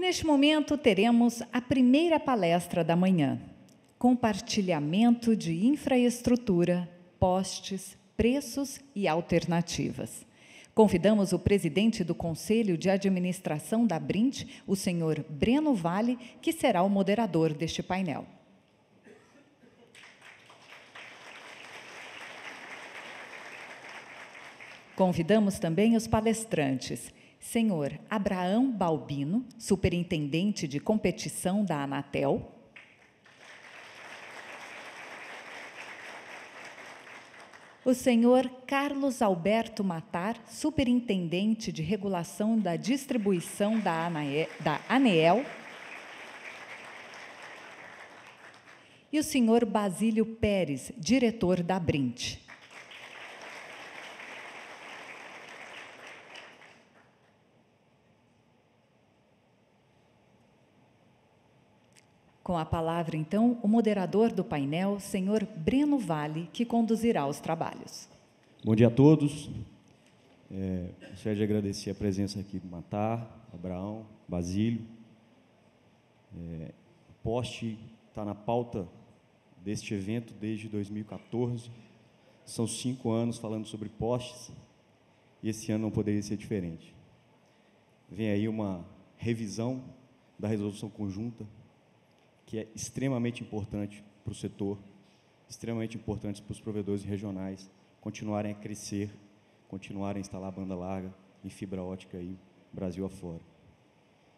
neste momento, teremos a primeira palestra da manhã. Compartilhamento de infraestrutura, postes, preços e alternativas. Convidamos o presidente do Conselho de Administração da Brint, o senhor Breno Vale, que será o moderador deste painel. Convidamos também os palestrantes, senhor Abraão Balbino, superintendente de competição da Anatel, o senhor Carlos Alberto Matar, superintendente de regulação da distribuição da ANEEL, e o senhor Basílio Pérez, diretor da Brint. Com a palavra, então, o moderador do painel, senhor Breno Vale, que conduzirá os trabalhos. Bom dia a todos. Gostaria de agradecer a presença aqui do Matar, Abraão, Basílio. O poste está na pauta deste evento desde 2014. São 5 anos falando sobre postes e esse ano não poderia ser diferente. Vem aí uma revisão da resolução conjunta, que é extremamente importante para o setor, extremamente importante para os provedores regionais continuarem a crescer, continuarem a instalar banda larga e fibra ótica aí, Brasil afora.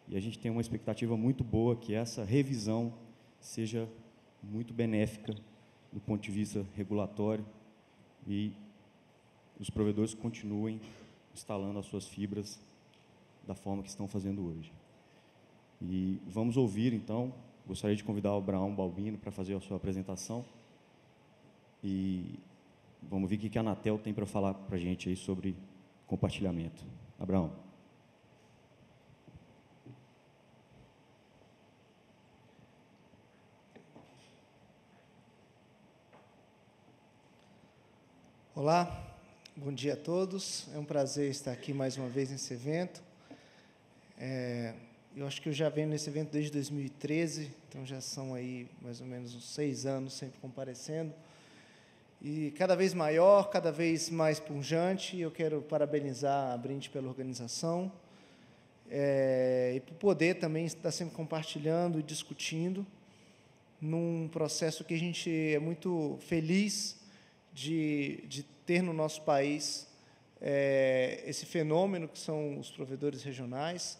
E a gente tem uma expectativa muito boa que essa revisão seja muito benéfica do ponto de vista regulatório e os provedores continuem instalando as suas fibras da forma que estão fazendo hoje. E vamos ouvir, então, gostaria de convidar o Abraão Balbino para fazer a sua apresentação e vamos ver o que a Anatel tem para falar para a gente aí sobre compartilhamento. Abraão. Olá, bom dia a todos. É um prazer estar aqui mais uma vez nesse evento. Eu acho que eu já venho nesse evento desde 2013, então já são aí mais ou menos uns 6 anos sempre comparecendo. E cada vez maior, cada vez mais pujante. Eu quero parabenizar a Brint pela organização e por poder também estar sempre compartilhando e discutindo num processo que a gente é muito feliz de ter no nosso país esse fenômeno que são os provedores regionais,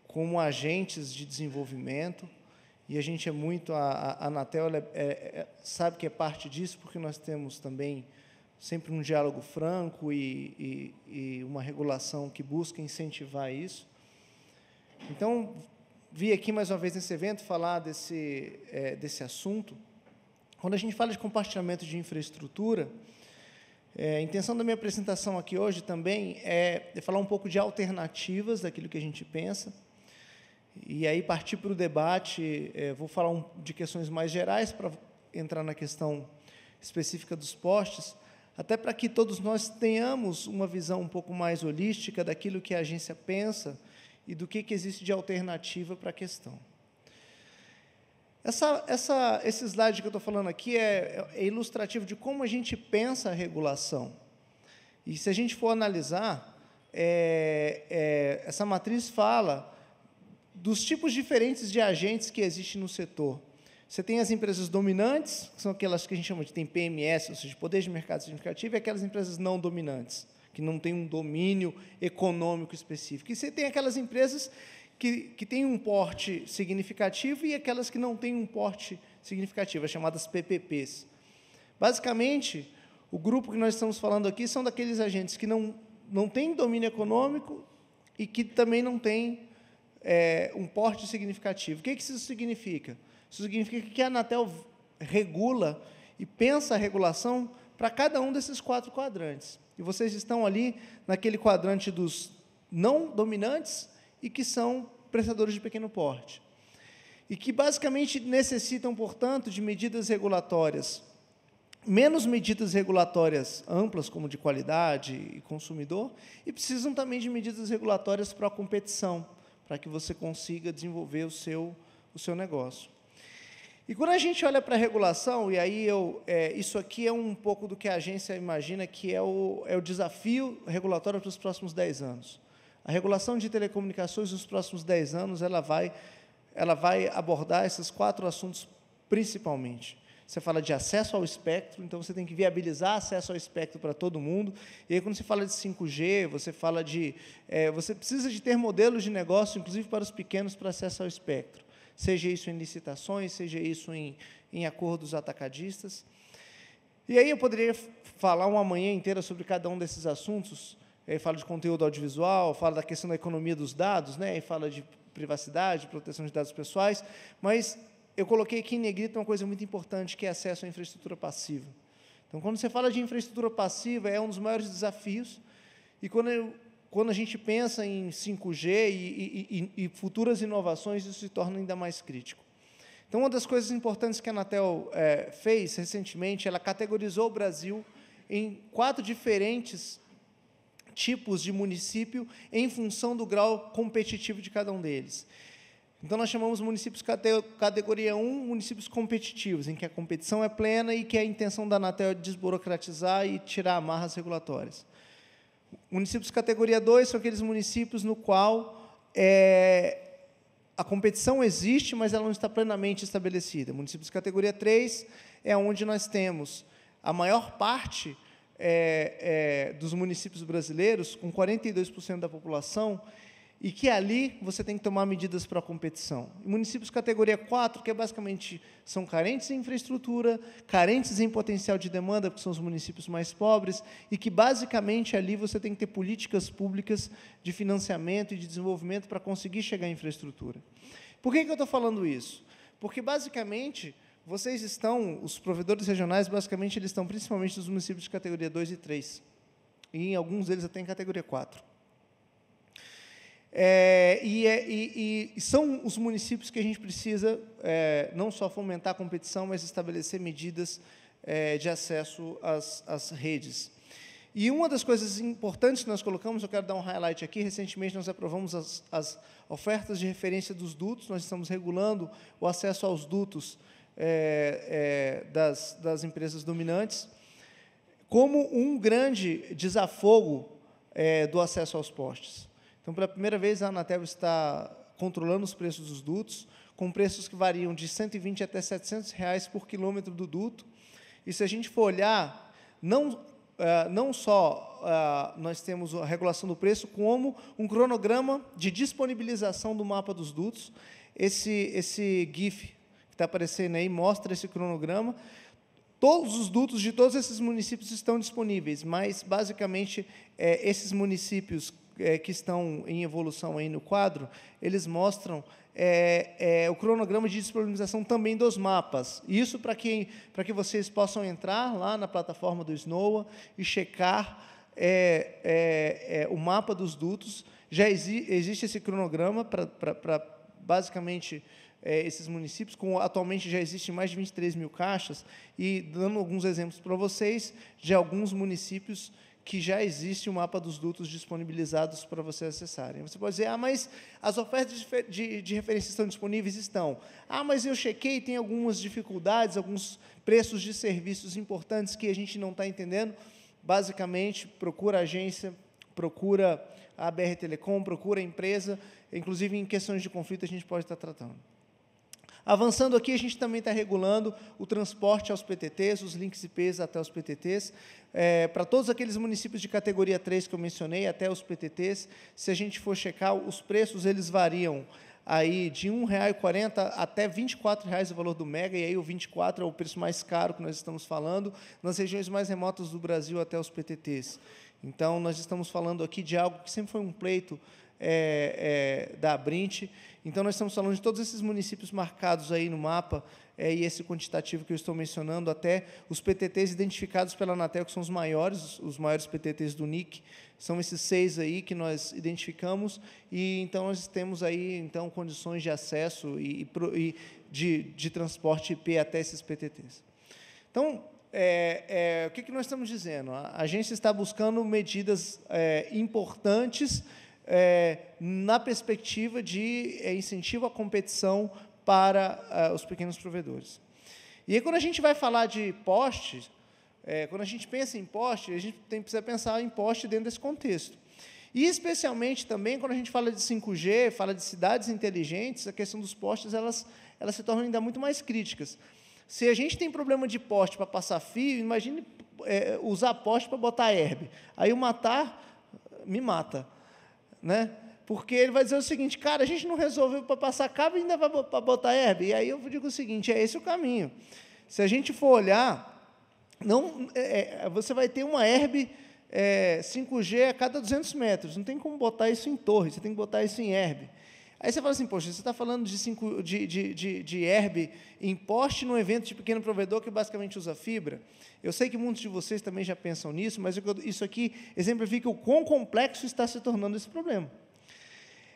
como agentes de desenvolvimento, e a gente é muito, a Anatel sabe que é parte disso, porque nós temos também sempre um diálogo franco e uma regulação que busca incentivar isso. Então, vim aqui mais uma vez nesse evento falar desse assunto. Quando a gente fala de compartilhamento de infraestrutura, a intenção da minha apresentação aqui hoje também é falar um pouco de alternativas daquilo que a gente pensa, e aí partir para o debate. Vou falar de questões mais gerais para entrar na questão específica dos postes, até para que todos nós tenhamos uma visão um pouco mais holística daquilo que a agência pensa e do que existe de alternativa para a questão. Esse slide que eu estou falando aqui é ilustrativo de como a gente pensa a regulação. E, se a gente for analisar, essa matriz fala dos tipos diferentes de agentes que existem no setor. Você tem as empresas dominantes, que são aquelas que a gente chama de PMS, ou seja, poder de mercado significativo, e aquelas empresas não dominantes, que não têm um domínio econômico específico. E você tem aquelas empresas que têm um porte significativo e aquelas que não têm um porte significativo, as chamadas PPPs. Basicamente, o grupo que nós estamos falando aqui são daqueles agentes que não têm domínio econômico e que também não têm um porte significativo. O que isso significa? Isso significa que a Anatel regula e pensa a regulação para cada um desses 4 quadrantes. E vocês estão ali naquele quadrante dos não dominantes e que são prestadores de pequeno porte. E que, basicamente, necessitam, portanto, de medidas regulatórias, menos medidas regulatórias amplas, como de qualidade e consumidor, e precisam também de medidas regulatórias para a competição, para que você consiga desenvolver o seu negócio. E quando a gente olha para a regulação, e aí isso aqui é um pouco do que a agência imagina que é o desafio regulatório para os próximos 10 anos. A regulação de telecomunicações nos próximos 10 anos, ela vai abordar esses 4 assuntos principalmente. Você fala de acesso ao espectro, então você tem que viabilizar acesso ao espectro para todo mundo. E aí, quando você fala de 5G, você fala de... você precisa de ter modelos de negócio, inclusive para os pequenos, para acesso ao espectro. Seja isso em licitações, seja isso em acordos atacadistas. E aí eu poderia falar uma manhã inteira sobre cada um desses assuntos. Falo de conteúdo audiovisual, falo da questão da economia dos dados, né? Falo de privacidade, proteção de dados pessoais, mas eu coloquei aqui em negrito uma coisa muito importante, que é acesso à infraestrutura passiva. Então, quando você fala de infraestrutura passiva, é um dos maiores desafios, e quando a gente pensa em 5G e futuras inovações, isso se torna ainda mais crítico. Então, uma das coisas importantes que a Anatel fez recentemente, ela categorizou o Brasil em 4 diferentes tipos de município em função do grau competitivo de cada um deles. Então, nós chamamos municípios categoria 1, municípios competitivos, em que a competição é plena e que a intenção da Anatel é desburocratizar e tirar amarras regulatórias. Municípios categoria 2 são aqueles municípios no qual a competição existe, mas ela não está plenamente estabelecida. Municípios categoria 3 é onde nós temos a maior parte dos municípios brasileiros, com 42% da população, e que ali você tem que tomar medidas para a competição. E municípios categoria 4, que basicamente são carentes em infraestrutura, carentes em potencial de demanda, porque são os municípios mais pobres, e que, basicamente, ali você tem que ter políticas públicas de financiamento e de desenvolvimento para conseguir chegar à infraestrutura. Por que eu estou falando isso? Porque, basicamente, os provedores regionais, basicamente, eles estão principalmente nos municípios de categoria 2 e 3, e em alguns deles até em categoria 4. São os municípios que a gente precisa não só fomentar a competição, mas estabelecer medidas de acesso às redes. E uma das coisas importantes que nós colocamos, eu quero dar um highlight aqui, recentemente nós aprovamos as ofertas de referência dos dutos, nós estamos regulando o acesso aos dutos das empresas dominantes, como um grande desafogo do acesso aos postes. Então, pela primeira vez, a Anatel está controlando os preços dos dutos, com preços que variam de R$ 120 até R$ 700 por quilômetro do duto. E, se a gente for olhar, não só nós temos a regulação do preço, como um cronograma de disponibilização do mapa dos dutos. Esse GIF que está aparecendo aí mostra esse cronograma. Todos os dutos de todos esses municípios estão disponíveis, mas, basicamente, esses municípios que estão em evolução aí no quadro, eles mostram o cronograma de disponibilização também dos mapas. Isso para que vocês possam entrar lá na plataforma do SNOA e checar o mapa dos dutos. Já existe esse cronograma para basicamente, esses municípios, atualmente já existem mais de 23 mil caixas, e dando alguns exemplos para vocês, de alguns municípios que já existe o mapa dos dutos disponibilizados para vocês acessarem. Você pode dizer, mas as ofertas de referência estão disponíveis? Estão. Mas eu chequei, tem algumas dificuldades, alguns preços de serviços importantes que a gente não está entendendo. Basicamente, procura a agência, procura a BR Telecom, procura a empresa, inclusive em questões de conflito a gente pode estar tratando. Avançando aqui, a gente também está regulando o transporte aos PTTs, os links IPs até os PTTs, para todos aqueles municípios de categoria 3 que eu mencionei, até os PTTs. Se a gente for checar, os preços eles variam aí de R$ 1,40 até R$ 24,00 o valor do mega, e aí o 24 é o preço mais caro que nós estamos falando, nas regiões mais remotas do Brasil até os PTTs. Então, nós estamos falando aqui de algo que sempre foi um pleito da Abrint. Então, nós estamos falando de todos esses municípios marcados aí no mapa, e esse quantitativo que eu estou mencionando, até os PTTs identificados pela Anatel, que são os maiores PTTs do NIC, são esses 6 aí que nós identificamos, e então nós temos aí então condições de acesso e de transporte IP até esses PTTs. Então, o que nós estamos dizendo? A agência está buscando medidas importantes na perspectiva de incentivo à competição para os pequenos provedores. E aí, quando a gente vai falar de postes, quando a gente pensa em poste, a gente precisa pensar em poste dentro desse contexto. E, especialmente, também, quando a gente fala de 5G, fala de cidades inteligentes, a questão dos postes, elas se tornam ainda muito mais críticas. Se a gente tem problema de poste para passar fio, imagine usar poste para botar herb. Aí o Matar me mata, né? Porque ele vai dizer o seguinte, cara, a gente não resolveu para passar cabo e ainda vai para botar herb. E aí eu digo o seguinte, é esse o caminho. Se a gente for olhar, você vai ter uma herb 5G a cada 200 metros. Não tem como botar isso em torre, você tem que botar isso em herb. Aí você fala assim, poxa, você está falando de herb em poste num evento de pequeno provedor que basicamente usa fibra. Eu sei que muitos de vocês também já pensam nisso, mas isso aqui exemplifica o quão complexo está se tornando esse problema.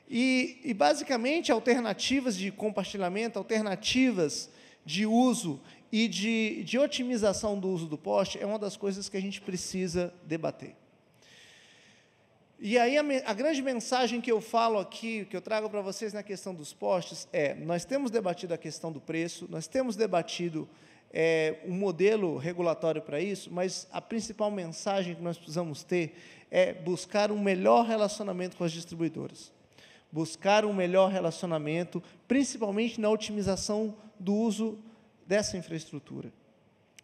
E basicamente, alternativas de compartilhamento, alternativas de uso e de otimização do uso do poste é uma das coisas que a gente precisa debater. E aí a grande mensagem que eu falo aqui, que eu trago para vocês na questão dos postes nós temos debatido a questão do preço, nós temos debatido um modelo regulatório para isso, mas a principal mensagem que nós precisamos ter é buscar um melhor relacionamento com as distribuidoras. Buscar um melhor relacionamento, principalmente na otimização do uso dessa infraestrutura.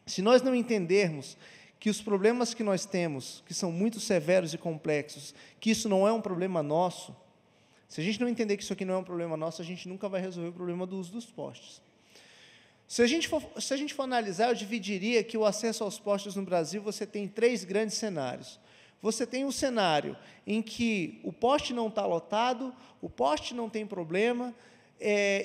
Se nós não entendermos que os problemas que nós temos, que são muito severos e complexos, que isso não é um problema nosso, se a gente não entender que isso aqui não é um problema nosso, a gente nunca vai resolver o problema do uso dos postes. Se a gente for analisar, eu dividiria que o acesso aos postes no Brasil, você tem 3 grandes cenários. Você tem um cenário em que o poste não está lotado, o poste não tem problema,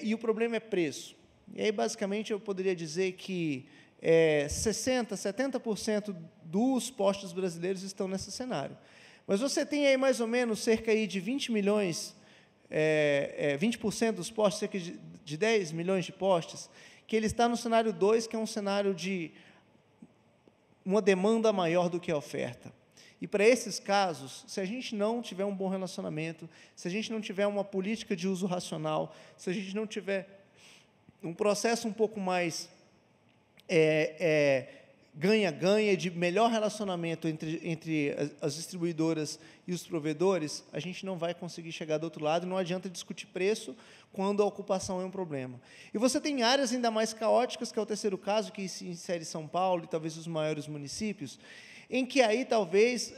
e o problema é preço. E aí, basicamente, eu poderia dizer que 60%, 70% dos postes brasileiros estão nesse cenário. Mas você tem aí, mais ou menos, cerca aí de 20 milhões, 20% dos postes, cerca de 10 milhões de postes, que ele está no cenário 2, que é um cenário de uma demanda maior do que a oferta. E, para esses casos, se a gente não tiver um bom relacionamento, se a gente não tiver uma política de uso racional, se a gente não tiver um processo um pouco mais ganha-ganha, de melhor relacionamento entre as distribuidoras e os provedores, a gente não vai conseguir chegar do outro lado, não adianta discutir preço quando a ocupação é um problema. E você tem áreas ainda mais caóticas, que é o terceiro caso, que se insere São Paulo e talvez os maiores municípios, em que aí talvez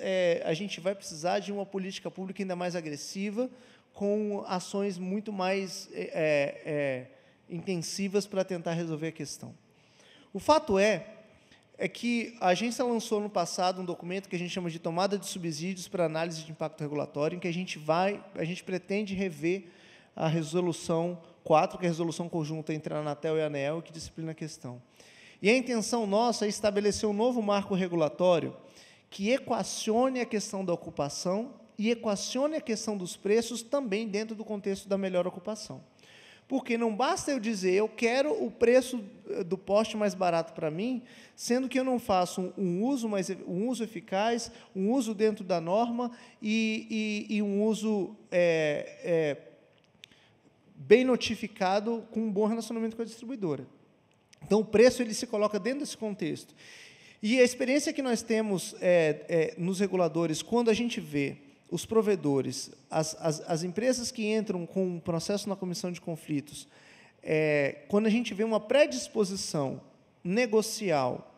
a gente vai precisar de uma política pública ainda mais agressiva, com ações muito mais intensivas para tentar resolver a questão. O fato é que a agência lançou no passado um documento que a gente chama de tomada de subsídios para análise de impacto regulatório, em que a gente pretende rever a resolução 4, que é a resolução conjunta entre a Anatel e a ANEEL, que disciplina a questão. E a intenção nossa é estabelecer um novo marco regulatório que equacione a questão da ocupação e equacione a questão dos preços também dentro do contexto da melhor ocupação. Porque não basta eu dizer, eu quero o preço do poste mais barato para mim, sendo que eu não faço um uso eficaz, um uso dentro da norma e um uso bem notificado, com um bom relacionamento com a distribuidora. Então, o preço ele se coloca dentro desse contexto. E a experiência que nós temos nos reguladores, quando a gente vê os provedores, as empresas que entram com um processo na comissão de conflitos, quando a gente vê uma predisposição negocial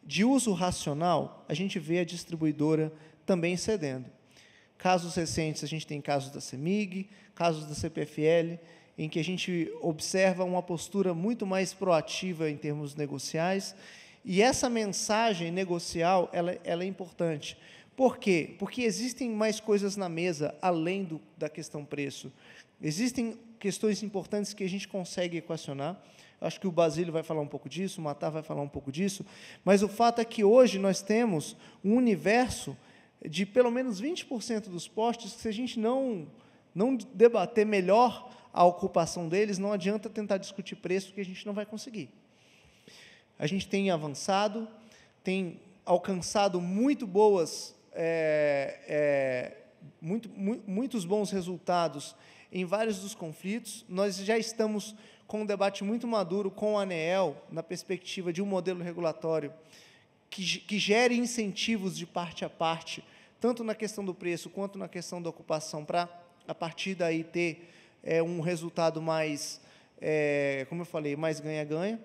de uso racional, a gente vê a distribuidora também cedendo. Casos recentes, a gente tem casos da CEMIG, casos da CPFL, em que a gente observa uma postura muito mais proativa em termos negociais, e essa mensagem negocial ela é importante. Por quê? Porque existem mais coisas na mesa, além da questão preço. Existem questões importantes que a gente consegue equacionar. Acho que o Basílio vai falar um pouco disso, o Matar vai falar um pouco disso, mas o fato é que hoje nós temos um universo de pelo menos 20% dos postes que, se a gente não debater melhor a ocupação deles, não adianta tentar discutir preço, que a gente não vai conseguir. A gente tem avançado, tem alcançado muito boas muitos bons resultados em vários dos conflitos. Nós já estamos com um debate muito maduro com a ANEEL, na perspectiva de um modelo regulatório que gere incentivos de parte a parte, tanto na questão do preço quanto na questão da ocupação, para, a partir daí, ter um resultado mais, como eu falei, mais ganha-ganha.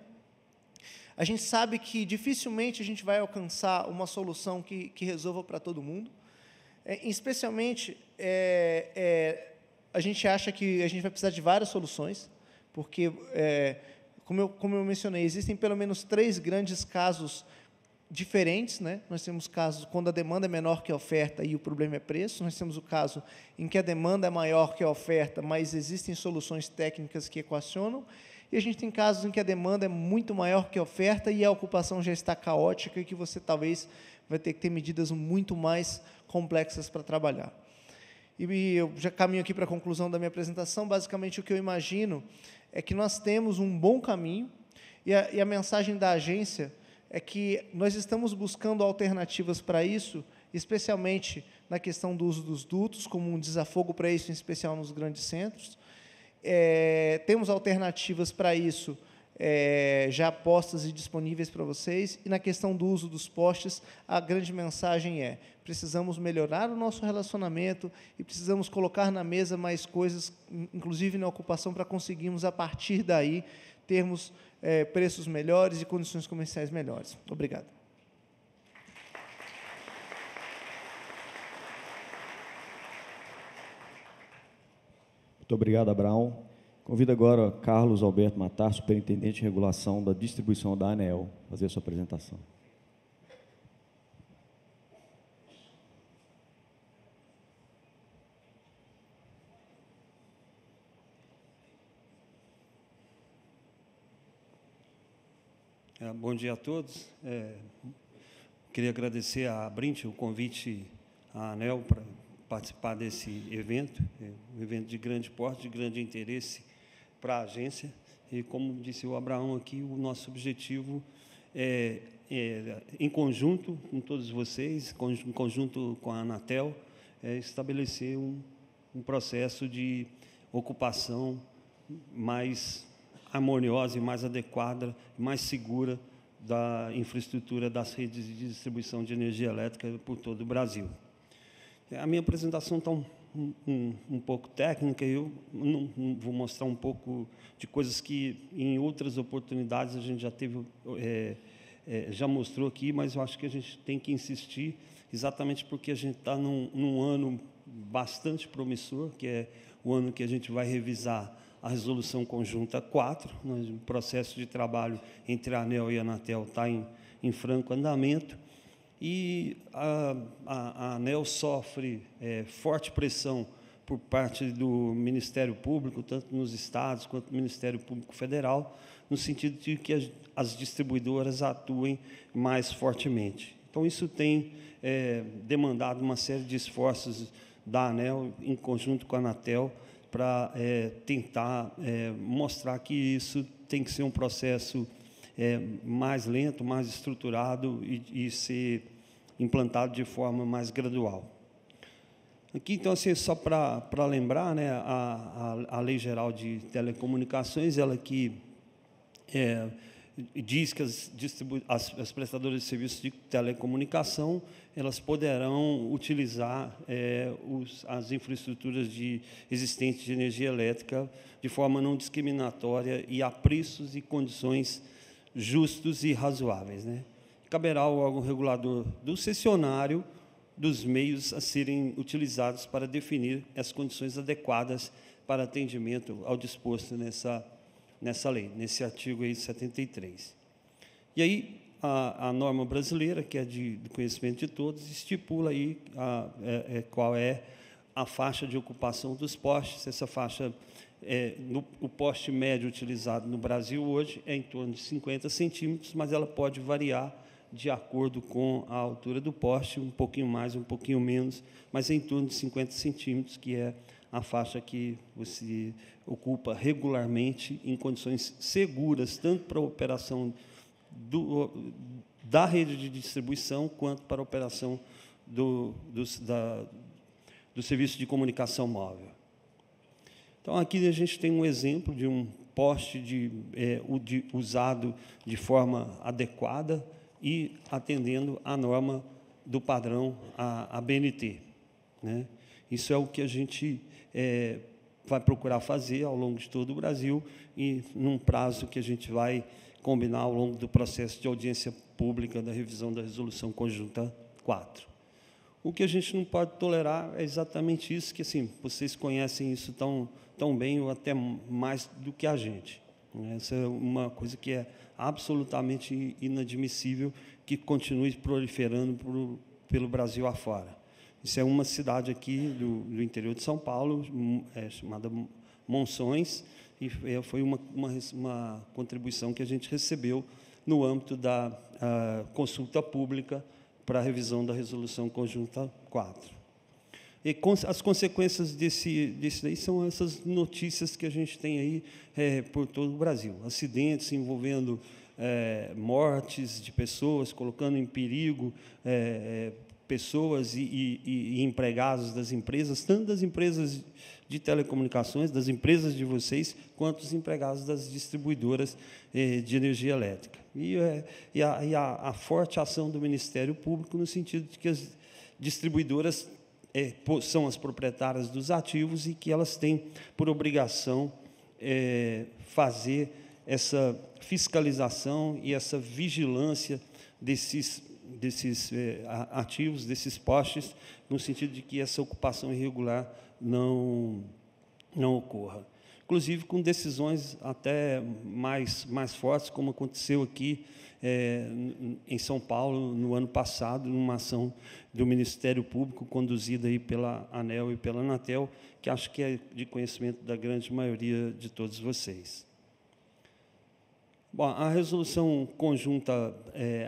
A gente sabe que dificilmente a gente vai alcançar uma solução que resolva para todo mundo. Especialmente, a gente acha que a gente vai precisar de várias soluções, porque, como eu mencionei, existem pelo menos 3 grandes casos diferentes, né? Nós temos casos quando a demanda é menor que a oferta e o problema é preço. Nós temos o caso em que a demanda é maior que a oferta, mas existem soluções técnicas que equacionam. E a gente tem casos em que a demanda é muito maior que a oferta e a ocupação já está caótica e que você talvez vai ter que ter medidas muito mais complexas para trabalhar. E eu já caminho aqui para a conclusão da minha apresentação. Basicamente, o que eu imagino é que nós temos um bom caminho e a mensagem da agência é que nós estamos buscando alternativas para isso, especialmente na questão do uso dos dutos, como um desafogo para isso, em especial nos grandes centros. Temos alternativas para isso já postas e disponíveis para vocês. E na questão do uso dos postes, a grande mensagem é: precisamos melhorar o nosso relacionamento e precisamos colocar na mesa mais coisas, inclusive na ocupação, para conseguirmos, a partir daí, termos preços melhores e condições comerciais melhores. Obrigado. Muito obrigado, Abraão. Convido agora Carlos Alberto Matar, superintendente de regulação da distribuição da ANEEL, a fazer a sua apresentação. Bom dia a todos. Queria agradecer à Abrint o convite à ANEEL para participar desse evento, um evento de grande porte, de grande interesse para a agência. E, como disse o Abraão aqui, o nosso objetivo em conjunto com todos vocês, em conjunto com a Anatel, estabelecer um processo de ocupação mais harmoniosa e mais adequada, mais segura da infraestrutura das redes de distribuição de energia elétrica por todo o Brasil. A minha apresentação está um pouco técnica, eu vou mostrar um pouco de coisas que, em outras oportunidades, a gente já teve, já mostrou aqui, mas eu acho que a gente tem que insistir, exatamente porque a gente está num ano bastante promissor, que é o ano que a gente vai revisar a Resolução Conjunta 4, o processo de trabalho entre a ANEEL e a Anatel está em franco andamento, e a ANEEL sofre forte pressão por parte do Ministério Público, tanto nos estados quanto no Ministério Público Federal, no sentido de que as distribuidoras atuem mais fortemente. Então, isso tem demandado uma série de esforços da ANEEL, em conjunto com a Anatel, para tentar mostrar que isso tem que ser um processo mais lento, mais estruturado e ser implantado de forma mais gradual. Aqui, então, assim, só para lembrar, né, a Lei Geral de Telecomunicações, ela que diz que as prestadoras de serviços de telecomunicação, elas poderão utilizar as infraestruturas existentes de energia elétrica de forma não discriminatória e a preços e condições justos e razoáveis, né? Caberá ao órgão regulador do cessionário dos meios a serem utilizados para definir as condições adequadas para atendimento ao disposto nessa lei, nesse artigo aí 73. E aí, a norma brasileira, que é de conhecimento de todos, estipula aí qual é a faixa de ocupação dos postes. Essa faixa, o poste médio utilizado no Brasil hoje é em torno de 50 centímetros, mas ela pode variar de acordo com a altura do poste, um pouquinho mais, um pouquinho menos, mas é em torno de 50 centímetros, que é a faixa que você ocupa regularmente em condições seguras, tanto para a operação da rede de distribuição, quanto para a operação do serviço de comunicação móvel. Então, aqui a gente tem um exemplo de um poste usado de forma adequada e atendendo à norma do padrão ABNT, né? Isso é o que a gente vai procurar fazer ao longo de todo o Brasil e num prazo que a gente vai combinar ao longo do processo de audiência pública da revisão da Resolução Conjunta 4. O que a gente não pode tolerar é exatamente isso, que assim, vocês conhecem isso tão bem ou até mais do que a gente. Essa é uma coisa que é absolutamente inadmissível que continue proliferando pelo Brasil afora. Isso é uma cidade aqui do interior de São Paulo, chamada Monções, e foi uma contribuição que a gente recebeu no âmbito da consulta pública para a revisão da Resolução Conjunta 4. E as consequências desse daí são essas notícias que a gente tem aí por todo o Brasil. Acidentes envolvendo mortes de pessoas, colocando em perigo pessoas e empregados das empresas, tanto das empresas de telecomunicações, das empresas de vocês, quanto os empregados das distribuidoras de energia elétrica. E a forte ação do Ministério Público no sentido de que as distribuidoras são as proprietárias dos ativos e que elas têm por obrigação fazer essa fiscalização e essa vigilância desses ativos, desses postes, no sentido de que essa ocupação irregular não ocorra. Inclusive com decisões até mais fortes, como aconteceu aqui em São Paulo, no ano passado, numa ação do Ministério Público, conduzida aí pela ANEEL e pela Anatel, que acho que é de conhecimento da grande maioria de todos vocês. Bom, a resolução conjunta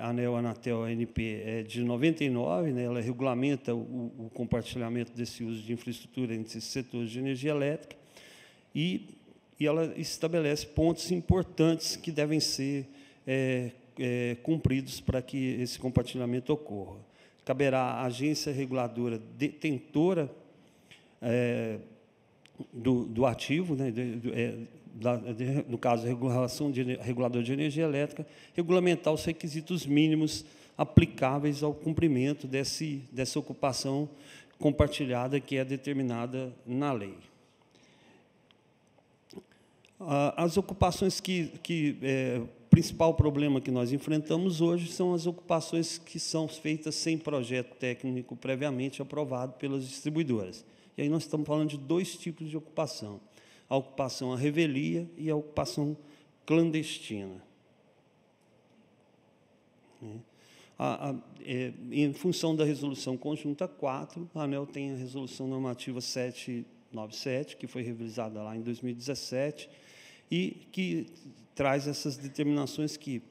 ANEEL-Anatel-ANP é de 99, né, ela regulamenta o compartilhamento desse uso de infraestrutura entre esses setores de energia elétrica e ela estabelece pontos importantes que devem ser cumpridos para que esse compartilhamento ocorra. Caberá à agência reguladora detentora do ativo, né, no caso, a regulador de energia elétrica, regulamentar os requisitos mínimos aplicáveis ao cumprimento dessa ocupação compartilhada que é determinada na lei. As ocupações o principal problema que nós enfrentamos hoje são as ocupações que são feitas sem projeto técnico previamente aprovado pelas distribuidoras. E aí nós estamos falando de dois tipos de ocupação: a ocupação à revelia e a ocupação clandestina. Em função da Resolução Conjunta 4, a ANEEL tem a Resolução Normativa 797, que foi revisada lá em 2017, e que traz essas determinações que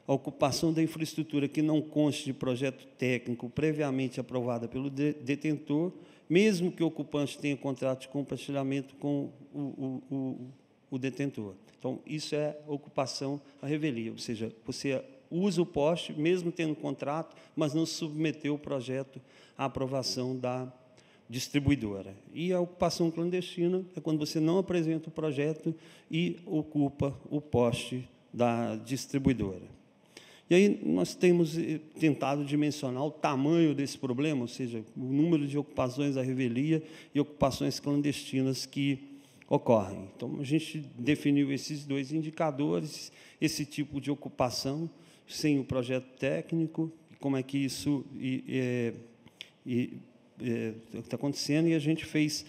a ocupação da infraestrutura que não conste de projeto técnico previamente aprovada pelo detentor, mesmo que o ocupante tenha contrato de compartilhamento com o detentor. Então, isso é ocupação à revelia, ou seja, você usa o poste, mesmo tendo contrato, mas não submeteu o projeto à aprovação da distribuidora. E a ocupação clandestina é quando você não apresenta o projeto e ocupa o poste da distribuidora. E aí nós temos tentado dimensionar o tamanho desse problema, ou seja, o número de ocupações à revelia e ocupações clandestinas que ocorrem. Então, a gente definiu esses dois indicadores, esse tipo de ocupação sem o projeto técnico, como é que isso está acontecendo, e a gente fez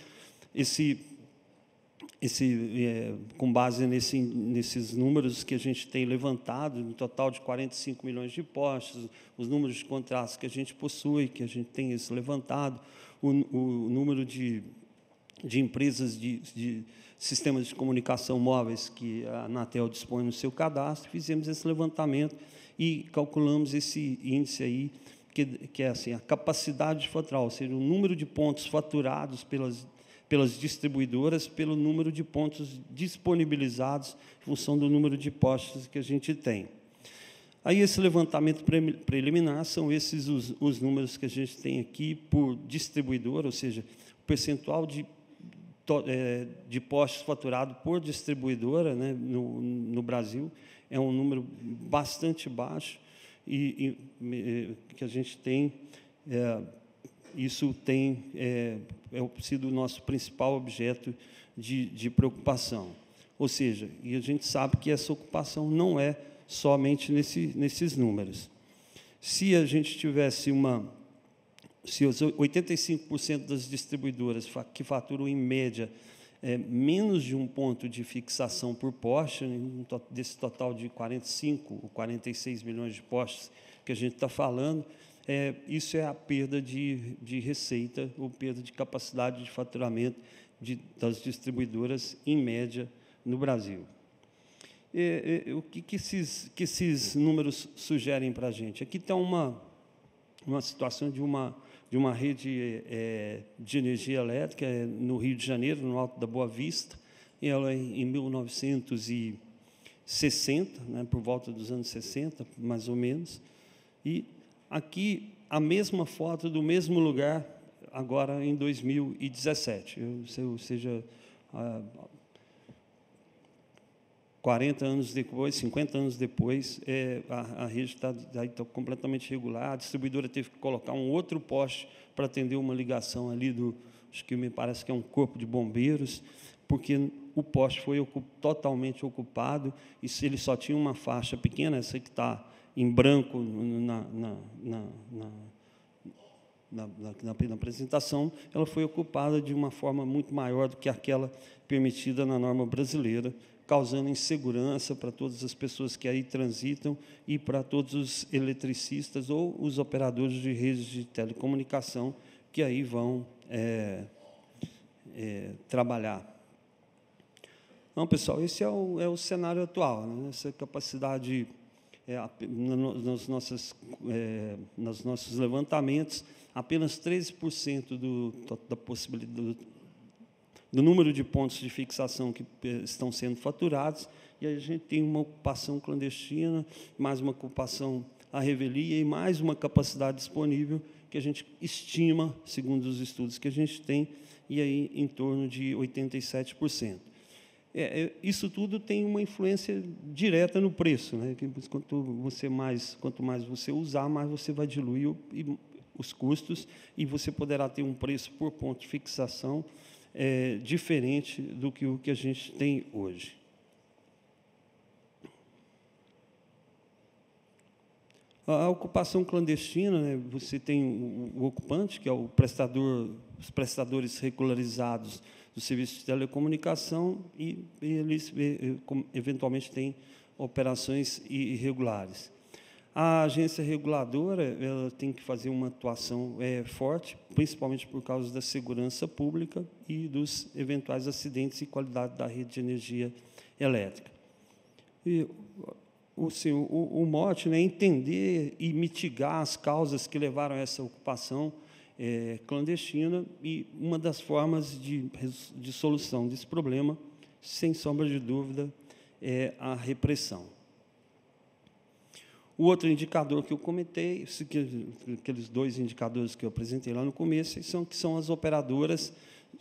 com base nesses números que a gente tem levantado, um total de 45 milhões de postes, os números de contratos que a gente possui, que a gente tem isso levantado, o número de empresas de sistemas de comunicação móveis que a Anatel dispõe no seu cadastro, fizemos esse levantamento e calculamos esse índice aí, que é assim, a capacidade fatural, ou seja, o número de pontos faturados pelas distribuidoras, pelo número de pontos disponibilizados em função do número de postes que a gente tem. Aí, esse levantamento preliminar são esses os números que a gente tem aqui por distribuidora, ou seja, percentual de postes faturados por distribuidora, né, no Brasil é um número bastante baixo e que a gente tem, isso tem sido o nosso principal objeto de preocupação. Ou seja, e a gente sabe que essa ocupação não é somente nesses números. Se a gente tivesse se os 85% das distribuidoras que faturam, em média, menos de um ponto de fixação por poste, desse total de 45 ou 46 milhões de postes que a gente está falando, isso é a perda de receita ou perda de capacidade de faturamento das distribuidoras, em média, no Brasil. O que esses números sugerem para a gente? Aqui está uma situação de uma rede de energia elétrica no Rio de Janeiro, no Alto da Boa Vista. Ela em 1960, né, por volta dos anos 60, mais ou menos. E aqui a mesma foto do mesmo lugar, agora em 2017, ou seja, 40 anos depois, 50 anos depois, a rede está completamente regular. A distribuidora teve que colocar um outro poste para atender uma ligação ali acho que me parece que é um corpo de bombeiros, porque o poste foi totalmente ocupado e ele só tinha uma faixa pequena, essa que está em branco na apresentação, ela foi ocupada de uma forma muito maior do que aquela permitida na norma brasileira, causando insegurança para todas as pessoas que aí transitam e para todos os eletricistas ou os operadores de redes de telecomunicação que aí vão trabalhar. Então, pessoal, esse é o cenário atual, né? Essa capacidade, nos nossos levantamentos, apenas 13% da possibilidade do número de pontos de fixação que estão sendo faturados, e aí a gente tem uma ocupação clandestina, mais uma ocupação à revelia e mais uma capacidade disponível que a gente estima, segundo os estudos que a gente tem, e aí em torno de 87%. Isso tudo tem uma influência direta no preço, né? Quanto mais você usar, mais você vai diluir os custos e você poderá ter um preço por ponto de fixação diferente do que o que a gente tem hoje. A ocupação clandestina, né, você tem o ocupante, que é o prestador, os prestadores regularizados do serviço de telecomunicação, e eles eventualmente têm operações irregulares. A agência reguladora, ela tem que fazer uma atuação forte, principalmente por causa da segurança pública e dos eventuais acidentes e qualidade da rede de energia elétrica. E o mote, né, é entender e mitigar as causas que levaram a essa ocupação clandestina, e uma das formas de solução desse problema, sem sombra de dúvida, é a repressão. O outro indicador que eu comentei, aqueles dois indicadores que eu apresentei lá no começo, que são as operadoras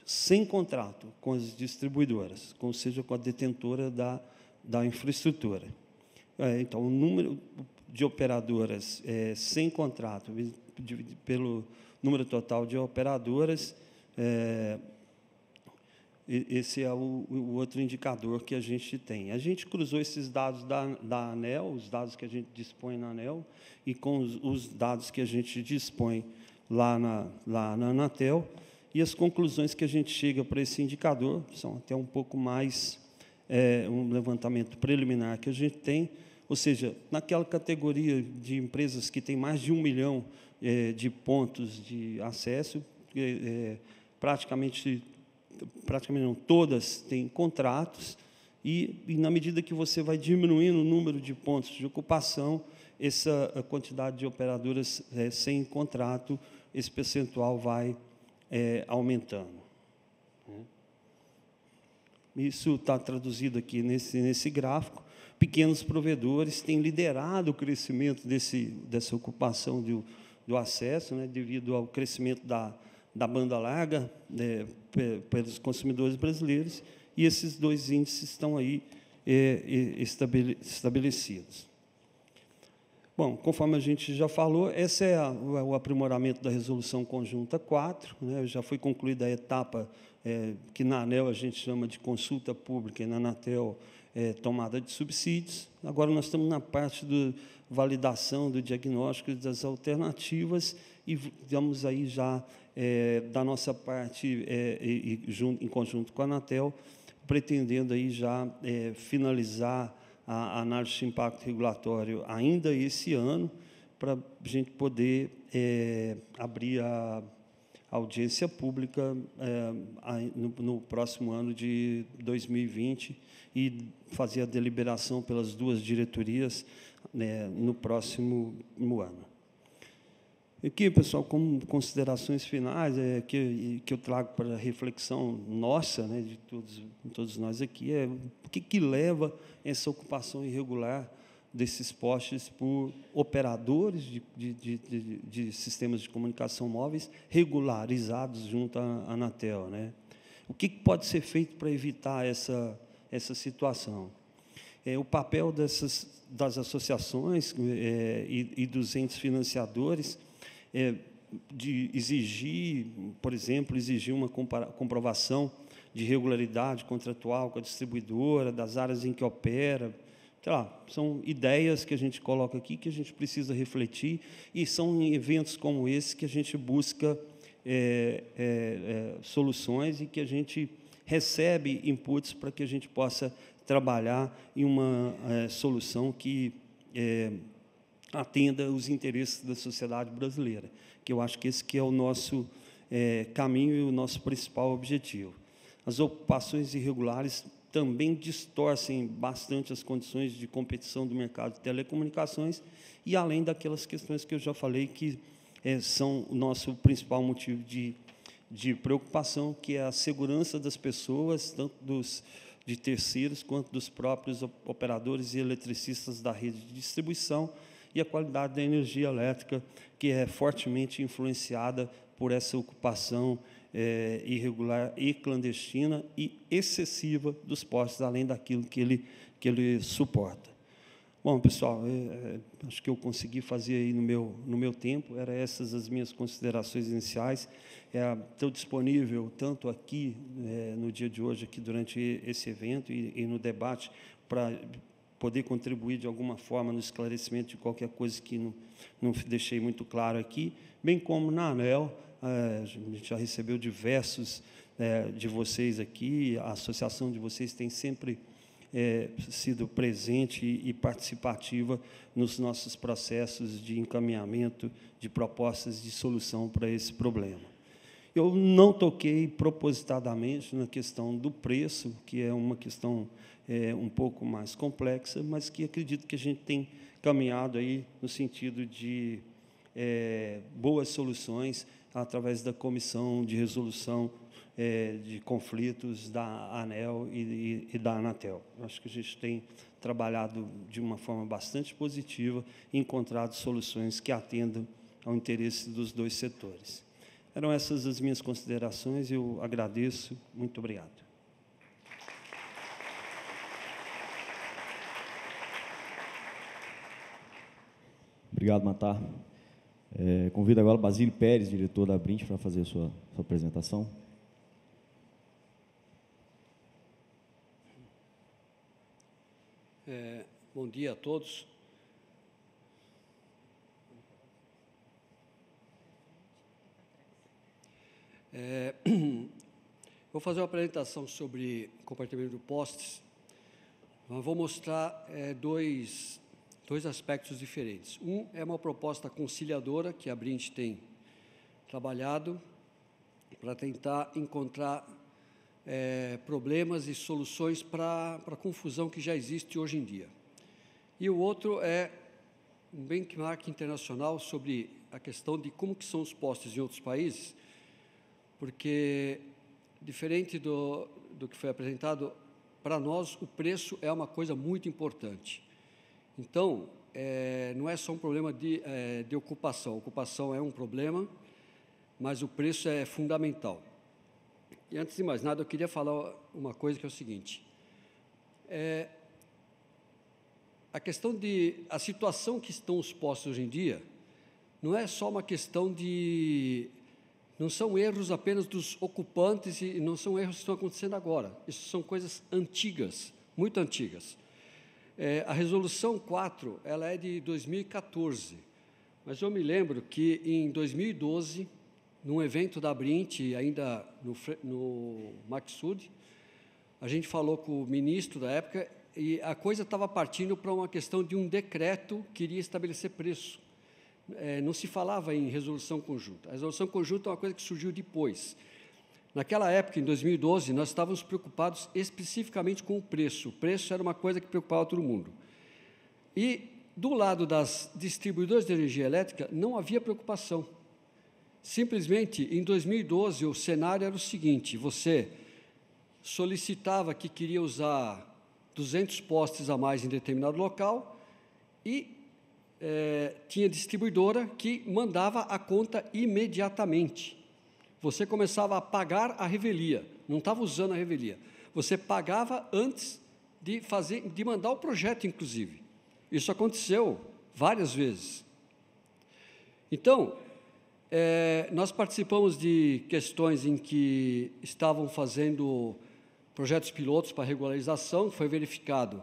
sem contrato com as distribuidoras, ou seja, com a detentora da infraestrutura. Então, o número de operadoras sem contrato, pelo número total de operadoras, esse é o outro indicador que a gente tem. A gente cruzou esses dados da ANEEL, os dados que a gente dispõe na ANEEL, e com os dados que a gente dispõe lá na Anatel, e as conclusões que a gente chega para esse indicador são até um pouco mais um levantamento preliminar que a gente tem, ou seja, naquela categoria de empresas que tem mais de 1 milhão de pontos de acesso, praticamente não, todas têm contratos, e na medida que você vai diminuindo o número de pontos de ocupação, a quantidade de operadoras sem contrato, esse percentual vai aumentando. Isso está traduzido aqui nesse gráfico. Pequenos provedores têm liderado o crescimento dessa ocupação do acesso, né, devido ao crescimento da da banda larga pelos consumidores brasileiros, e esses 2 índices estão aí estabelecidos. Bom, conforme a gente já falou, esse é o aprimoramento da Resolução Conjunta 4, né? Já foi concluída a etapa que na ANEEL a gente chama de consulta pública e na Anatel tomada de subsídios. Agora nós estamos na parte de validação do diagnóstico das alternativas e vamos aí já, da nossa parte, em conjunto com a Anatel, pretendendo aí já finalizar a análise de impacto regulatório ainda esse ano, para a gente poder abrir a audiência pública no próximo ano de 2020 e fazer a deliberação pelas 2 diretorias no próximo ano. Aqui, pessoal, como considerações finais que eu trago para a reflexão nossa, né, de todos nós aqui, o que leva essa ocupação irregular desses postes por operadores de sistemas de comunicação móveis regularizados junto à Anatel, né? O que pode ser feito para evitar essa situação? O papel das associações e dos entes financiadores de exigir, por exemplo, uma comprovação de regularidade contratual com a distribuidora, das áreas em que opera. Sei lá, são ideias que a gente coloca aqui, que a gente precisa refletir, e são em eventos como esse que a gente busca soluções e que a gente recebe inputs para que a gente possa trabalhar em uma solução que atenda os interesses da sociedade brasileira, que eu acho que esse que é o nosso caminho e o nosso principal objetivo. As ocupações irregulares também distorcem bastante as condições de competição do mercado de telecomunicações, e além daquelas questões que eu já falei, que são o nosso principal motivo de preocupação, que é a segurança das pessoas, tanto de terceiros quanto dos próprios operadores e eletricistas da rede de distribuição, e a qualidade da energia elétrica, que é fortemente influenciada por essa ocupação irregular e clandestina e excessiva dos postes, além daquilo que ele suporta. Bom, pessoal, acho que eu consegui fazer aí no meu tempo, eram essas as minhas considerações iniciais. Estou disponível tanto aqui, no dia de hoje, aqui durante esse evento e no debate, para poder contribuir de alguma forma no esclarecimento de qualquer coisa que não deixei muito claro aqui, bem como na ANEEL. A gente já recebeu diversos de vocês aqui, a associação de vocês tem sempre sido presente e participativa nos nossos processos de encaminhamento de propostas de solução para esse problema. Eu não toquei propositadamente na questão do preço, que é uma questão um pouco mais complexa, mas que acredito que a gente tem caminhado aí no sentido de boas soluções através da Comissão de Resolução de Conflitos da ANEEL e da Anatel. Acho que a gente tem trabalhado de uma forma bastante positiva e encontrado soluções que atendam ao interesse dos 2 setores. Eram essas as minhas considerações, eu agradeço, muito obrigado. Obrigado, Matar. Convido agora o Basílio Pérez, diretor da Abrint, para fazer a sua apresentação. Bom dia a todos. Vou fazer uma apresentação sobre compartilhamento de postes. Vou mostrar dois aspectos diferentes. Um é uma proposta conciliadora que a Abrint tem trabalhado para tentar encontrar problemas e soluções para a confusão que já existe hoje em dia. E o outro é um benchmark internacional sobre a questão de como que são os postes em outros países, porque, diferente do que foi apresentado, para nós o preço é uma coisa muito importante. Então, não é só um problema de ocupação. A ocupação é um problema, mas o preço é fundamental. E, antes de mais nada, eu queria falar uma coisa que é o seguinte. A situação que estão os postos hoje em dia não é só uma questão de... Não são erros apenas dos ocupantes e não são erros que estão acontecendo agora. Isso são coisas antigas, muito antigas. A Resolução 4, ela é de 2014, mas eu me lembro que, em 2012, num evento da Abrint, ainda no Maxud, a gente falou com o ministro da época e a coisa estava partindo para uma questão de um decreto que iria estabelecer preço. Não se falava em resolução conjunta. A resolução conjunta é uma coisa que surgiu depois. Naquela época, em 2012, nós estávamos preocupados especificamente com o preço. O preço era uma coisa que preocupava todo mundo. E, do lado das distribuidoras de energia elétrica, não havia preocupação. Simplesmente, em 2012, o cenário era o seguinte: você solicitava que queria usar 200 postes a mais em determinado local e tinha distribuidora que mandava a conta imediatamente. Você começava a pagar a revelia, não estava usando a revelia. Você pagava antes de mandar o projeto, inclusive. Isso aconteceu várias vezes. Então, nós participamos de questões em que estavam fazendo projetos pilotos para regularização, foi verificado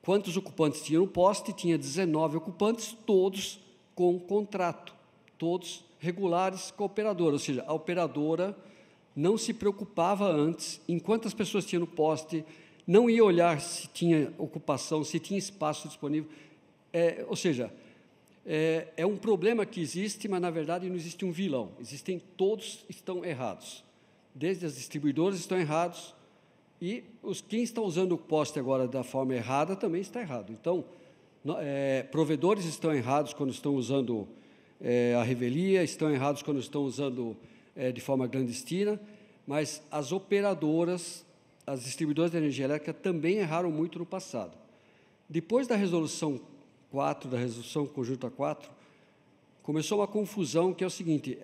quantos ocupantes tinham no poste, tinha 19 ocupantes, todos com contrato, todos regulares com a operadora, ou seja, a operadora não se preocupava antes em quantas pessoas tinha no poste, não ia olhar se tinha ocupação, se tinha espaço disponível, ou seja, é um problema que existe, mas, na verdade, não existe um vilão, todos estão errados, desde as distribuidoras estão errados, e quem está usando o poste agora da forma errada também está errado. Então, provedores estão errados quando estão usando a revelia, estão errados quando estão usando de forma clandestina, mas as operadoras, as distribuidoras de energia elétrica também erraram muito no passado. Depois da Resolução 4, da Resolução Conjunta 4, começou uma confusão que é o seguinte: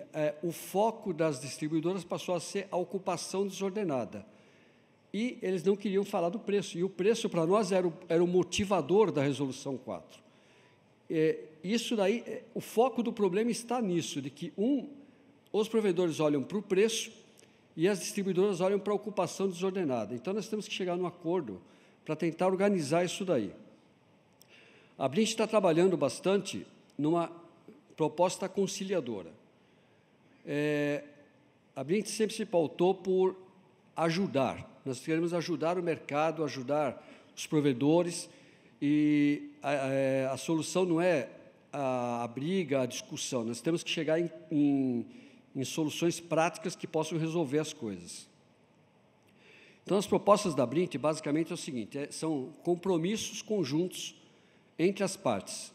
o foco das distribuidoras passou a ser a ocupação desordenada. E eles não queriam falar do preço. E o preço, para nós, era o motivador da Resolução 4. Isso daí, o foco do problema está nisso, de que, os provedores olham para o preço e as distribuidoras olham para a ocupação desordenada. Então, nós temos que chegar num acordo para tentar organizar isso daí. A Abrint está trabalhando bastante numa proposta conciliadora. A Abrint sempre se pautou por ajudar. Nós queremos ajudar o mercado, ajudar os provedores, e a solução não é a briga, a discussão. Nós temos que chegar em soluções práticas que possam resolver as coisas. Então, as propostas da Abrint, basicamente, é o seguinte: são compromissos conjuntos entre as partes,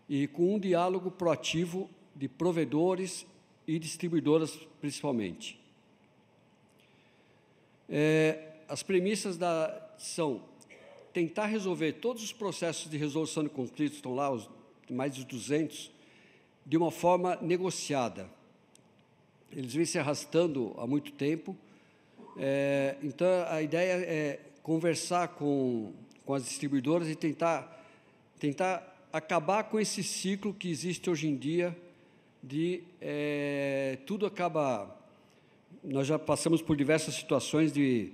e com um diálogo proativo de provedores e distribuidoras, principalmente. As premissas são tentar resolver todos os processos de resolução de conflitos, estão lá, mais de 200, de uma forma negociada. Eles vêm se arrastando há muito tempo, então a ideia é conversar com as distribuidoras e tentar acabar com esse ciclo que existe hoje em dia de tudo acaba... Nós já passamos por diversas situações de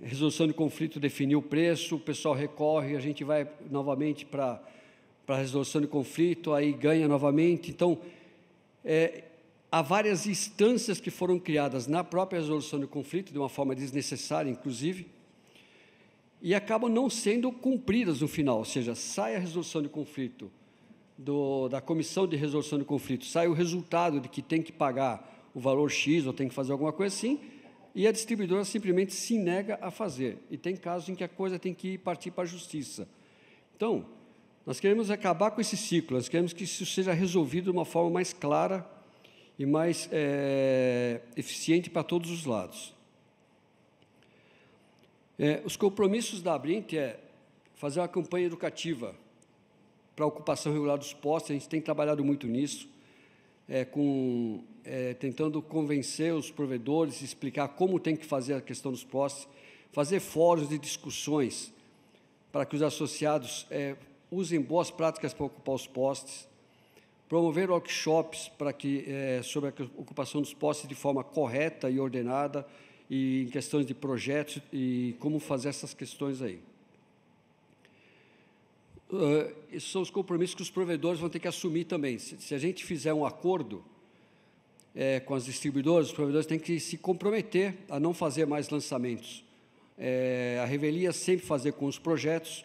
resolução de conflito, definir o preço, o pessoal recorre, a gente vai novamente para a resolução de conflito, aí ganha novamente. Então, há várias instâncias que foram criadas na própria resolução de conflito, de uma forma desnecessária, inclusive, e acabam não sendo cumpridas no final, ou seja, sai a resolução de conflito da comissão de resolução de conflito, sai o resultado de que tem que pagar o valor X ou tem que fazer alguma coisa assim, e a distribuidora simplesmente se nega a fazer. E tem casos em que a coisa tem que partir para a justiça. Então, nós queremos acabar com esse ciclo, nós queremos que isso seja resolvido de uma forma mais clara e mais eficiente para todos os lados. Os compromissos da Abrint é fazer uma campanha educativa para a ocupação regular dos postos, a gente tem trabalhado muito nisso, com tentando convencer os provedores, explicar como tem que fazer a questão dos postes, fazer fóruns de discussões para que os associados usem boas práticas para ocupar os postes, promover workshops para que, sobre a ocupação dos postes de forma correta e ordenada, e em questões de projetos e como fazer essas questões aí. Esses são os compromissos que os provedores vão ter que assumir também. Se a gente fizer um acordo com as distribuidoras, os provedores têm que se comprometer a não fazer mais lançamentos. A revelia sempre fazer com os projetos,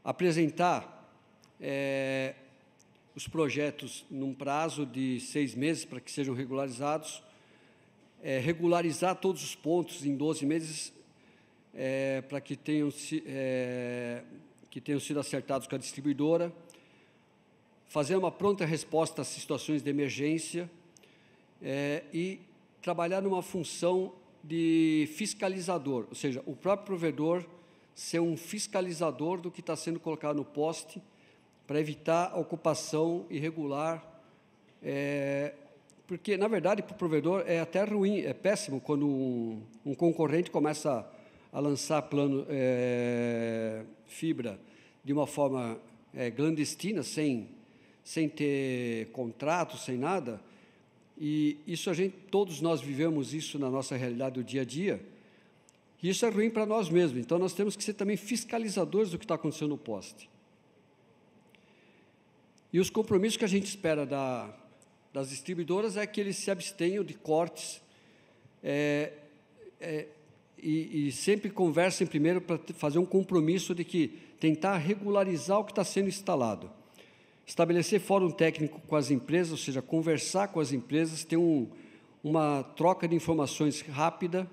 apresentar os projetos num prazo de 6 meses para que sejam regularizados, regularizar todos os pontos em 12 meses para que tenham sido acertados com a distribuidora, fazer uma pronta resposta às situações de emergência e trabalhar numa função de fiscalizador, ou seja, o próprio provedor ser um fiscalizador do que está sendo colocado no poste para evitar a ocupação irregular, porque, na verdade, para o provedor é até ruim, é péssimo quando um concorrente começa a lançar plano fibra de uma forma clandestina, sem ter contrato, sem nada, e isso todos nós vivemos isso na nossa realidade do dia a dia, e isso é ruim para nós mesmos. Então, nós temos que ser também fiscalizadores do que está acontecendo no poste. E os compromissos que a gente espera das distribuidoras é que eles se abstenham de cortes e sempre conversem primeiro para fazer um compromisso de que tentar regularizar o que está sendo instalado. Estabelecer fórum técnico com as empresas, ou seja, conversar com as empresas, ter uma troca de informações rápida.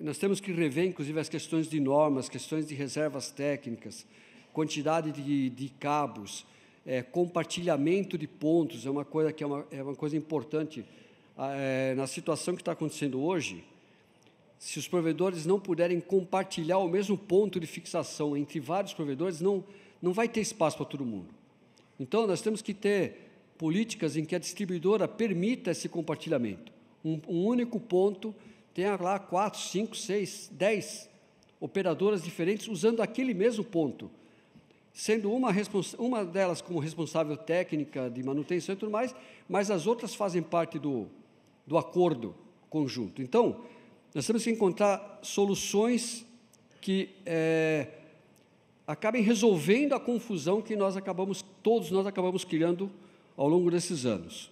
Nós temos que rever, inclusive, as questões de normas, questões de reservas técnicas, quantidade de cabos, compartilhamento de pontos, é uma coisa que é uma coisa importante. Na situação que está acontecendo hoje, se os provedores não puderem compartilhar o mesmo ponto de fixação entre vários provedores, não vai ter espaço para todo mundo. Então, nós temos que ter políticas em que a distribuidora permita esse compartilhamento. Um único ponto tenha lá 4, 5, 6, 10 operadoras diferentes usando aquele mesmo ponto, sendo uma delas como responsável técnica de manutenção e tudo mais, mas as outras fazem parte do acordo conjunto. Então, nós temos que encontrar soluções que acabem resolvendo a confusão que todos nós acabamos criando ao longo desses anos.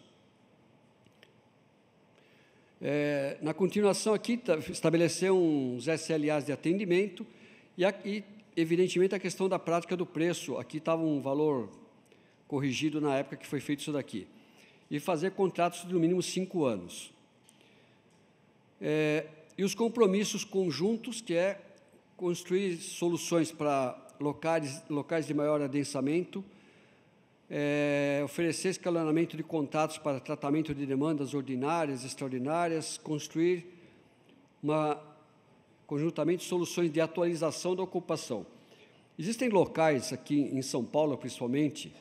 Na continuação aqui, estabelecer uns SLAs de atendimento e, evidentemente, a questão da prática do preço. Aqui estava um valor corrigido na época que foi feito isso daqui. E fazer contratos de no mínimo 5 anos. E os compromissos conjuntos, que é construir soluções para locais de maior adensamento, oferecer escalonamento de contratos para tratamento de demandas ordinárias, extraordinárias, construir conjuntamente soluções de atualização da ocupação. Existem locais aqui em São Paulo, principalmente,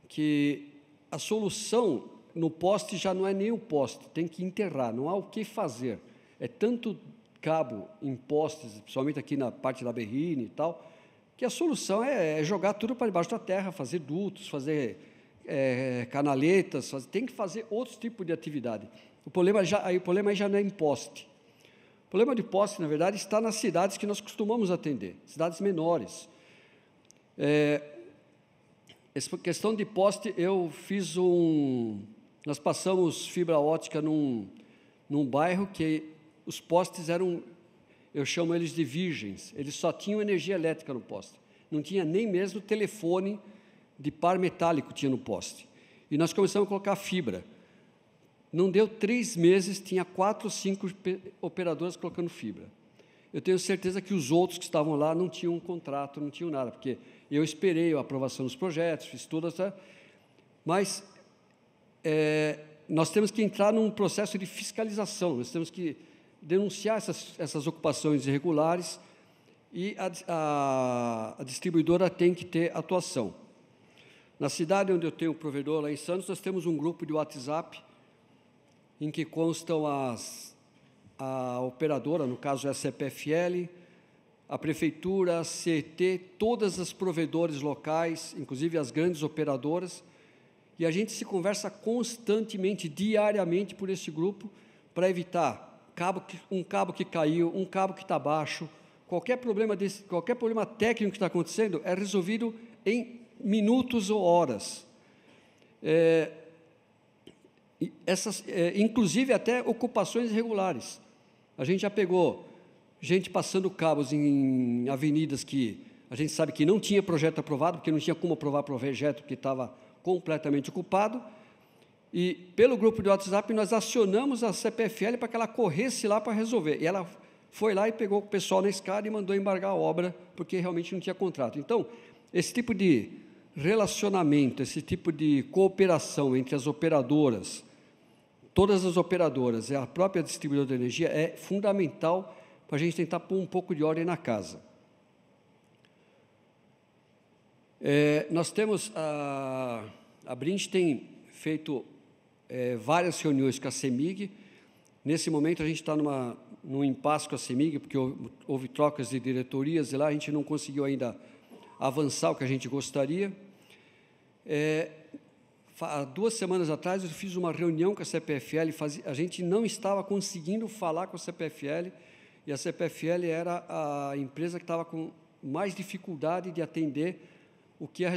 que a solução no poste já não é nem o poste, tem que enterrar, não há o que fazer. É tanto cabo em postes, principalmente aqui na parte da Berrine e tal, que a solução é jogar tudo para debaixo da terra, fazer dutos, fazer canaletas, tem que fazer outros tipos de atividade. O problema aí já não é em poste. O problema de poste, na verdade, está nas cidades que nós costumamos atender, cidades menores. Essa questão de poste, nós passamos fibra ótica num bairro que os postes eram, eu chamo eles de virgens, eles só tinham energia elétrica no poste, não tinha nem mesmo telefone de par metálico tinha no poste. E nós começamos a colocar fibra. Não deu 3 meses, tinha 4 ou 5 operadoras colocando fibra. Eu tenho certeza que os outros que estavam lá não tinham um contrato, não tinham nada, porque eu esperei a aprovação dos projetos, fiz tudo, mas nós temos que entrar num processo de fiscalização, nós temos que denunciar essas ocupações irregulares e a distribuidora tem que ter atuação. Na cidade onde eu tenho o provedor, lá em Santos, nós temos um grupo de WhatsApp em que constam a operadora, no caso é a CPFL, a Prefeitura, a CET, todas as provedores locais, inclusive as grandes operadoras, e a gente se conversa constantemente, diariamente, por esse grupo, para evitar um cabo que caiu, um cabo que está baixo, qualquer problema técnico que está acontecendo é resolvido em minutos ou horas. Inclusive até ocupações irregulares. A gente já pegou gente passando cabos em avenidas que a gente sabe que não tinha projeto aprovado, porque não tinha como aprovar projeto, porque estava completamente ocupado, e pelo grupo de WhatsApp nós acionamos a CPFL para que ela corresse lá para resolver, e ela foi lá e pegou o pessoal na escada e mandou embargar a obra, porque realmente não tinha contrato. Então, esse tipo de relacionamento, esse tipo de cooperação entre as operadoras, todas as operadoras e a própria distribuidora de energia é fundamental para a gente tentar pôr um pouco de ordem na casa. Nós temos, a Brint tem feito várias reuniões com a CEMIG. Nesse momento, a gente está num impasse com a CEMIG, porque houve trocas de diretorias, e lá a gente não conseguiu ainda avançar o que a gente gostaria. Há 2 semanas atrás, eu fiz uma reunião com a CPFL, a gente não estava conseguindo falar com a CPFL, e a CPFL era a empresa que estava com mais dificuldade de atender o que a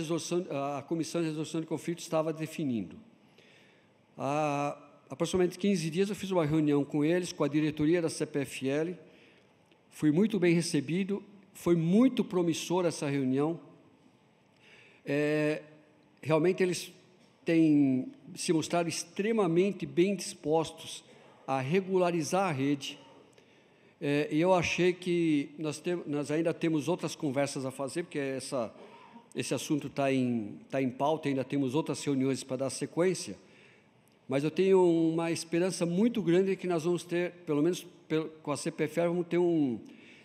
Comissão de Resolução de Conflitos estava definindo. Há aproximadamente 15 dias, eu fiz uma reunião com eles, com a diretoria da CPFL, fui muito bem recebido, foi muito promissora essa reunião. Realmente, eles têm se mostrado extremamente bem dispostos a regularizar a rede, e eu achei que nós ainda temos outras conversas a fazer, porque esse assunto está em pauta, ainda temos outras reuniões para dar sequência, mas eu tenho uma esperança muito grande de que nós vamos ter, pelo menos com a CPFL, vamos ter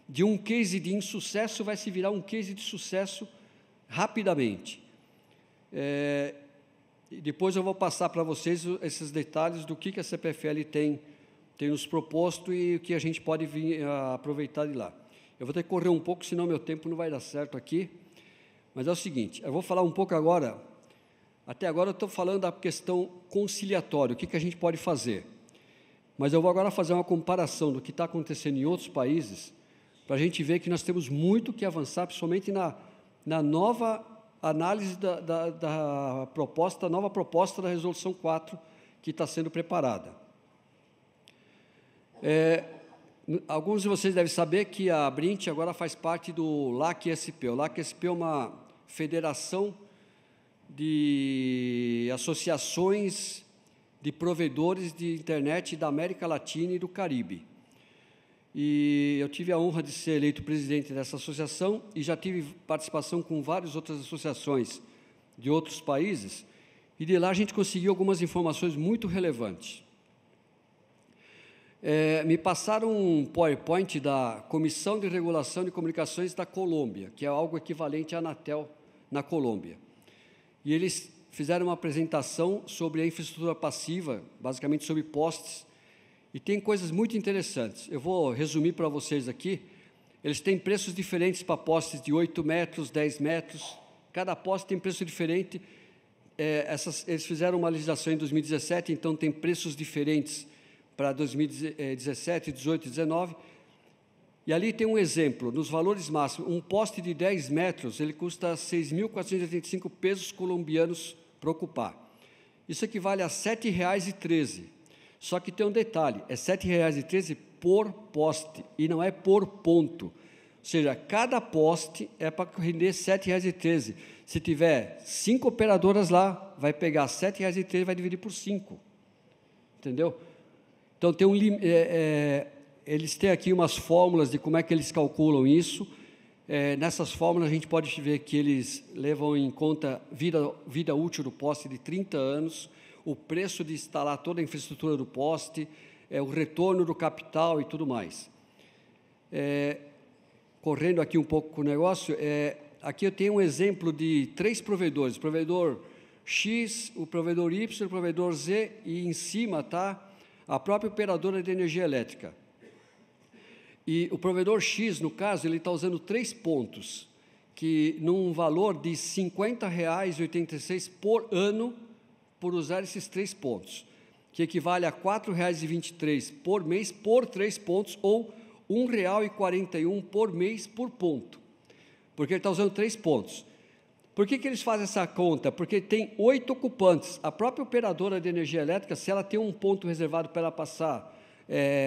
de um case de insucesso, vai se virar um case de sucesso rapidamente. Depois eu vou passar para vocês esses detalhes do que a CPFL tem nos proposto e o que a gente pode vir a aproveitar de lá. Eu vou ter que correr um pouco, senão meu tempo não vai dar certo aqui, mas é o seguinte, eu vou falar um pouco agora, até agora eu estou falando da questão conciliatória, o que a gente pode fazer, mas eu vou agora fazer uma comparação do que está acontecendo em outros países, para a gente ver que nós temos muito que avançar, principalmente na nova análise da nova proposta da Resolução 4, que está sendo preparada. Alguns de vocês devem saber que a Brint agora faz parte do LAC-SP. O LAC-SP é uma federação de associações de provedores de internet da América Latina e do Caribe. E eu tive a honra de ser eleito presidente dessa associação e já tive participação com várias outras associações de outros países, e de lá a gente conseguiu algumas informações muito relevantes. Me passaram um PowerPoint da Comissão de Regulação de Comunicações da Colômbia, que é algo equivalente à Anatel na Colômbia. E eles fizeram uma apresentação sobre a infraestrutura passiva, basicamente sobre postes, e tem coisas muito interessantes. Eu vou resumir para vocês aqui. Eles têm preços diferentes para postes de 8 metros, 10 metros, cada poste tem preço diferente. Eles fizeram uma legislação em 2017, então tem preços diferentes para 2017, 18 e 19, e ali tem um exemplo, nos valores máximos, um poste de 10 metros, ele custa 6.485 pesos colombianos para ocupar. Isso equivale a R$ 7,13, só que tem um detalhe, é R$ 7,13 por poste, e não é por ponto, ou seja, cada poste é para render R$ 7,13. Se tiver 5 operadoras lá, vai pegar R$ 7,13 e vai dividir por 5, entendeu? Então, eles têm aqui umas fórmulas de como é que eles calculam isso. Nessas fórmulas, a gente pode ver que eles levam em conta vida útil do poste de 30 anos, o preço de instalar toda a infraestrutura do poste, o retorno do capital e tudo mais. Correndo aqui um pouco com o negócio, aqui eu tenho um exemplo de 3 provedores, o provedor X, o provedor Y, o provedor Z, e em cima está a própria operadora de energia elétrica. E o provedor X, no caso, ele está usando 3 pontos, que num valor de R$ 50,86 por ano, por usar esses 3 pontos, que equivale a R$ 4,23 por mês por 3 pontos, ou R$ 1,41 por mês por ponto, porque ele está usando 3 pontos. Por que eles fazem essa conta? Porque tem 8 ocupantes. A própria operadora de energia elétrica, se ela tem um ponto reservado para ela passar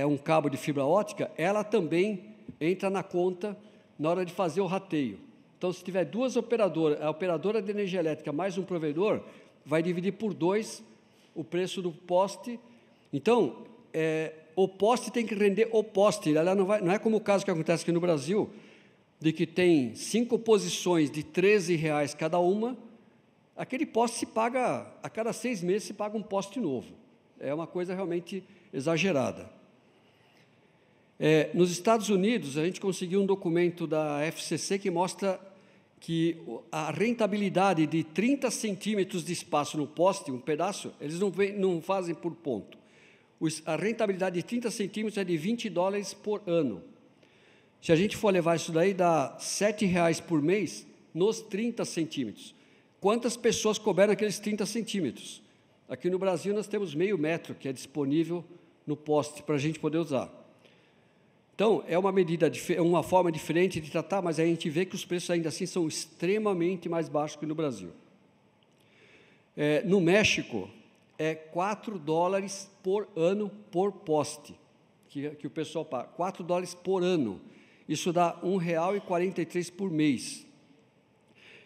um cabo de fibra ótica, ela também entra na conta na hora de fazer o rateio. Então, se tiver 2 operadoras, a operadora de energia elétrica mais um provedor, vai dividir por 2 o preço do poste. Então, o poste tem que render o poste. Ela não é como o caso que acontece aqui no Brasil, de que tem 5 posições de R$ 13 cada uma. Aquele poste se paga, a cada 6 meses se paga um poste novo. É uma coisa realmente exagerada. Nos Estados Unidos, a gente conseguiu um documento da FCC que mostra que a rentabilidade de 30 centímetros de espaço no poste, um pedaço, eles não fazem por ponto. A rentabilidade de 30 centímetros é de $20 por ano. Se a gente for levar isso daí, dá R$ 7,00 por mês nos 30 centímetros. Quantas pessoas couberam aqueles 30 centímetros? Aqui no Brasil, nós temos meio metro, que é disponível no poste para a gente poder usar. Então, é uma forma diferente de tratar, mas a gente vê que os preços ainda assim são extremamente mais baixos que no Brasil. No México, é $4 por ano por poste, que o pessoal paga. $4 por ano. Isso dá R$ 1,43 por mês.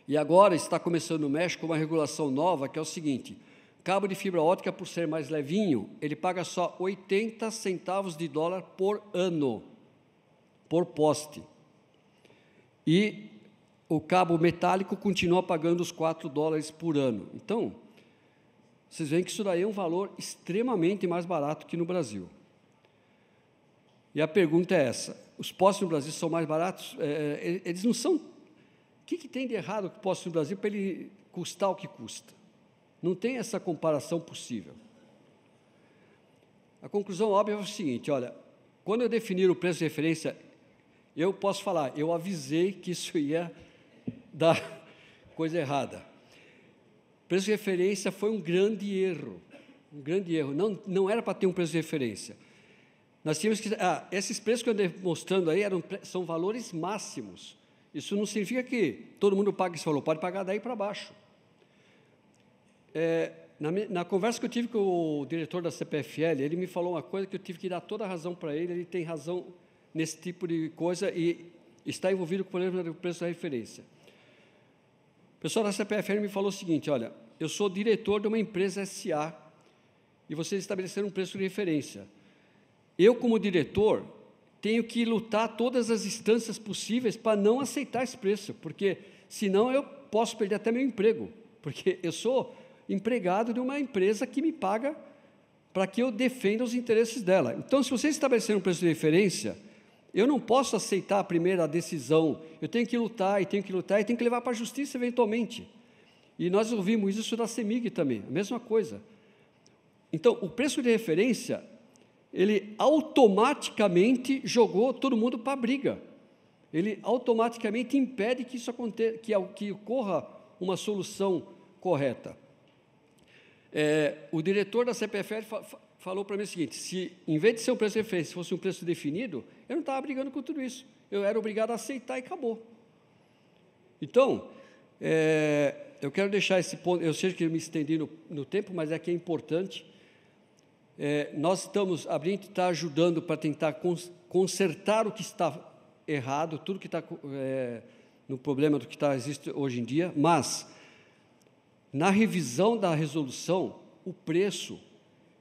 E agora está começando no México uma regulação nova, que é o seguinte: cabo de fibra ótica, por ser mais levinho, ele paga só 80 centavos de dólar por ano, por poste. E o cabo metálico continua pagando os $4 por ano. Então, vocês veem que isso daí é um valor extremamente mais barato que no Brasil. E a pergunta é essa: os postes no Brasil são mais baratos? Eles não são... O que tem de errado com o poste no Brasil para ele custar o que custa? Não tem essa comparação possível. A conclusão óbvia é o seguinte: olha, quando eu definir o preço de referência, eu posso falar, eu avisei que isso ia dar coisa errada. O preço de referência foi um grande erro, não era para ter um preço de referência. Nós tínhamos que... esses preços que eu andei mostrando aí são valores máximos. Isso não significa que todo mundo paga esse valor, pode pagar daí para baixo. Na conversa que eu tive com o diretor da CPFL, ele me falou uma coisa que eu tive que dar toda a razão para ele tem razão nesse tipo de coisa e está envolvido com o problema do preço da referência. O pessoal da CPFL me falou o seguinte: olha, eu sou diretor de uma empresa SA e vocês estabeleceram um preço de referência. Eu, como diretor, tenho que lutar todas as instâncias possíveis para não aceitar esse preço, porque senão eu posso perder até meu emprego, porque eu sou empregado de uma empresa que me paga para que eu defenda os interesses dela. Então, se vocês estabelecerem um preço de referência, eu não posso aceitar a primeira decisão, eu tenho que lutar, e tenho que levar para a justiça eventualmente. E nós ouvimos isso da CEMIG também, a mesma coisa. Então, o preço de referência, ele automaticamente jogou todo mundo para a briga. Ele automaticamente impede que isso aconteça, que ocorra uma solução correta. O diretor da CPFL falou para mim o seguinte: se, em vez de ser um preço de referência, fosse um preço definido, eu não estava brigando com tudo isso. Eu era obrigado a aceitar e acabou. Então, eu quero deixar esse ponto, eu sei que eu me estendi no tempo, mas é que é importante. A Brint está ajudando para tentar consertar o que está errado, tudo que está no problema do que existe hoje em dia, mas, na revisão da resolução, o preço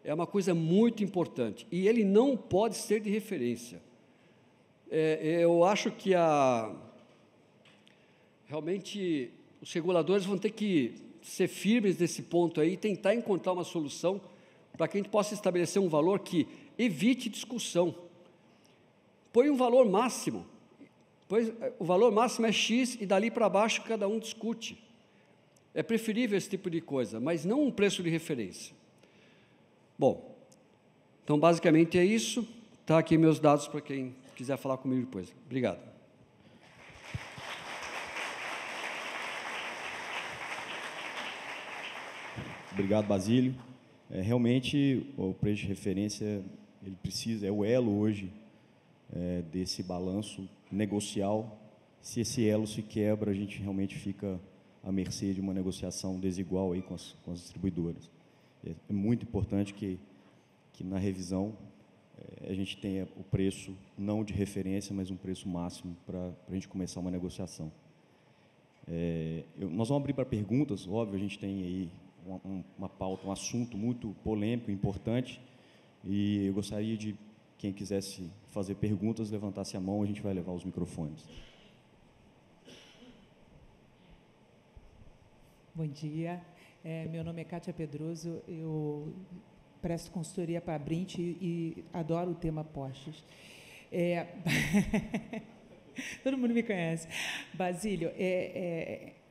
é uma coisa muito importante, e ele não pode ser de referência. Eu acho que realmente os reguladores vão ter que ser firmes nesse ponto aí e tentar encontrar uma solução para que a gente possa estabelecer um valor que evite discussão. Põe um valor máximo, Pois o valor máximo é X e dali para baixo cada um discute. É preferível esse tipo de coisa, mas não um preço de referência. Bom, então basicamente é isso. Está aqui meus dados para quem quiser falar comigo depois. Obrigado. Obrigado, Basílio. Realmente, o preço de referência, ele precisa, é o elo hoje desse balanço negocial. Se esse elo se quebra, a gente realmente fica à mercê de uma negociação desigual aí com as distribuidoras. É muito importante que na revisão a gente tenha o preço não de referência, mas um preço máximo para a gente começar uma negociação. Nós vamos abrir para perguntas, óbvio, a gente tem aí uma pauta, um assunto muito polêmico, importante, e eu gostaria de, quem quisesse fazer perguntas, levantasse a mão, a gente vai levar os microfones. Bom dia, meu nome é Kátia Pedroso, eu presto consultoria para a Brint e adoro o tema postes. Todo mundo me conhece. Basílio,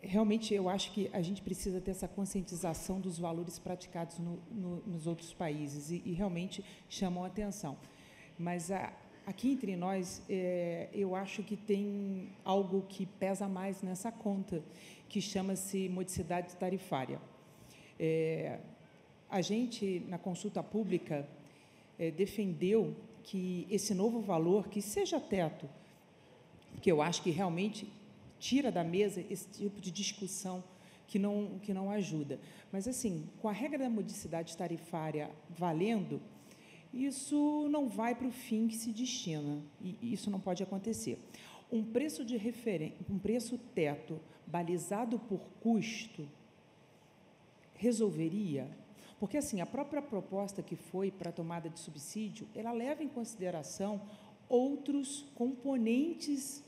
realmente eu acho que a gente precisa ter essa conscientização dos valores praticados nos outros países e realmente chamam a atenção. Mas aqui entre nós, eu acho que tem algo que pesa mais nessa conta, que chama-se modicidade tarifária. A gente, na consulta pública, defendeu que esse novo valor, que seja teto, que eu acho que realmente tira da mesa esse tipo de discussão que não ajuda. Mas, assim, com a regra da modicidade tarifária valendo, isso não vai para o fim que se destina, e isso não pode acontecer. Um preço de um preço teto balizado por custo resolveria, porque, assim, a própria proposta que foi para a tomada de subsídio, ela leva em consideração outros componentes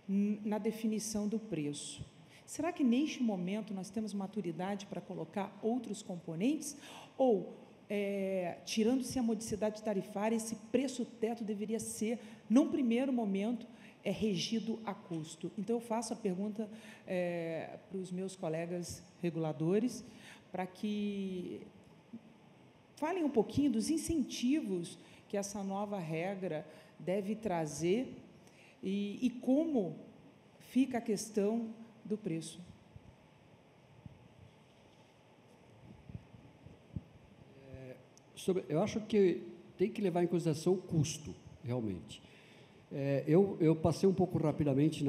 na definição do preço. Será que, neste momento, nós temos maturidade para colocar outros componentes? Ou, tirando-se a modicidade tarifária, esse preço teto deveria ser, num primeiro momento, regido a custo? Então, eu faço a pergunta para os meus colegas reguladores, para que falem um pouquinho dos incentivos que essa nova regra deve trazer e como fica a questão do preço. Eu acho que tem que levar em consideração o custo, realmente. Eu passei um pouco rapidamente,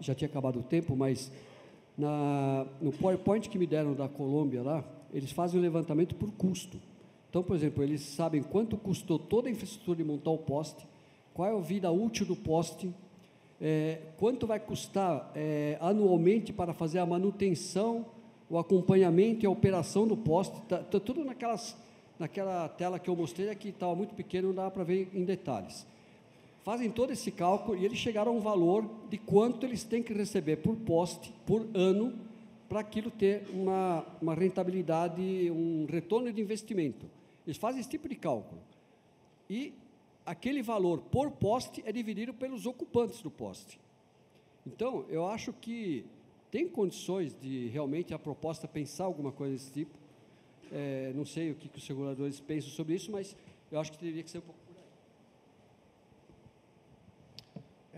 já tinha acabado o tempo, mas no PowerPoint que me deram da Colômbia lá, eles fazem o levantamento por custo. Então, por exemplo, eles sabem quanto custou toda a infraestrutura de montar o poste, qual é a vida útil do poste, quanto vai custar anualmente para fazer a manutenção, o acompanhamento e a operação do poste. Tá tudo naquela tela que eu mostrei, que estava muito pequeno, não dá para ver em detalhes. Fazem todo esse cálculo e eles chegaram a um valor de quanto eles têm que receber por poste, por ano, para aquilo ter uma rentabilidade, um retorno de investimento. Eles fazem esse tipo de cálculo. E aquele valor por poste é dividido pelos ocupantes do poste. Então, eu acho que tem condições de realmente a proposta pensar alguma coisa desse tipo. Não sei o que os reguladores pensam sobre isso, mas eu acho que teria que ser um pouco por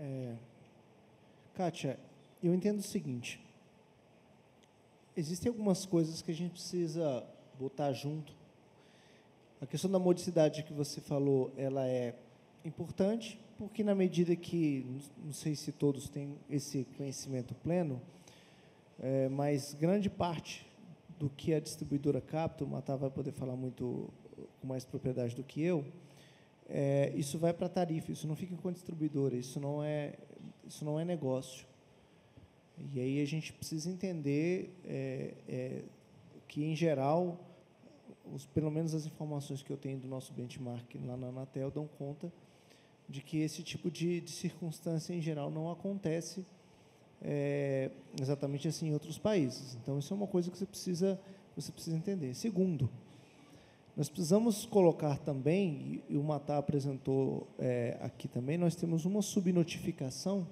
aí. Kátia, eu entendo o seguinte: existem algumas coisas que a gente precisa botar junto. A questão da modicidade que você falou, ela é importante, porque na medida que, não sei se todos têm esse conhecimento pleno, mas grande parte do que a distribuidora capta, o Matar vai poder falar muito com mais propriedade do que eu, isso vai para a tarifa, isso não fica com a distribuidora, isso não é negócio. E aí a gente precisa entender que, em geral, pelo menos as informações que eu tenho do nosso benchmark lá na Anatel dão conta de que esse tipo de circunstância, em geral, não acontece exatamente assim em outros países. Então, isso é uma coisa que você precisa entender. Segundo, nós precisamos colocar também, e o Matar apresentou aqui também, nós temos uma subnotificação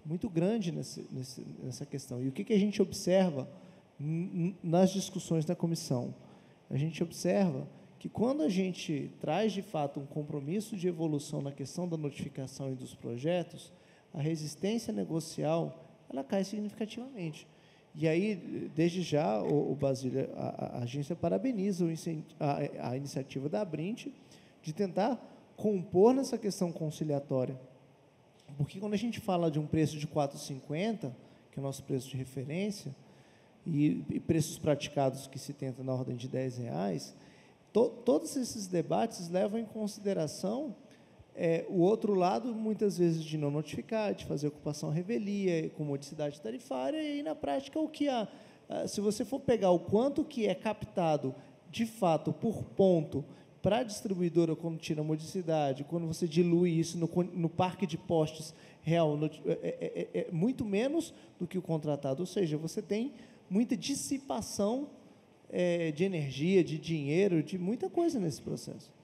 muito grande nessa questão. E o que a gente observa nas discussões da comissão? A gente observa que quando a gente traz, de fato, um compromisso de evolução na questão da notificação e dos projetos, a resistência negocial, ela cai significativamente. E aí, desde já, o Basílio, a agência parabeniza a iniciativa da Abrint de tentar compor nessa questão conciliatória. Porque quando a gente fala de um preço de R$ 4,50, que é o nosso preço de referência, e preços praticados que se tenta na ordem de R$ 10, todos esses debates levam em consideração o outro lado, muitas vezes, de não notificar, de fazer ocupação à revelia, com modicidade tarifária, e, na prática, se você for pegar o quanto que é captado, de fato, por ponto, para a distribuidora, quando tira a modicidade, quando você dilui isso no parque de postes real, é muito menos do que o contratado, ou seja, você tem muita dissipação de energia, de dinheiro, de muita coisa nesse processo.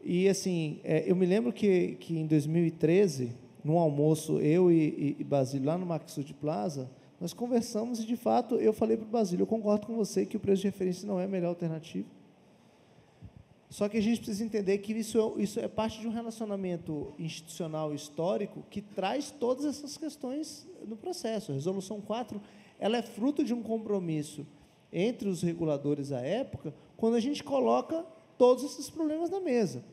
E, assim, eu me lembro que em 2013, num almoço, eu e Basílio, lá no Maxud Plaza, nós conversamos e, de fato, eu falei para o Basílio, eu concordo com você que o preço de referência não é a melhor alternativa, só que a gente precisa entender que isso é parte de um relacionamento institucional histórico que traz todas essas questões no processo. A Resolução 4, ela é fruto de um compromisso entre os reguladores à época, quando a gente coloca todos esses problemas na mesa.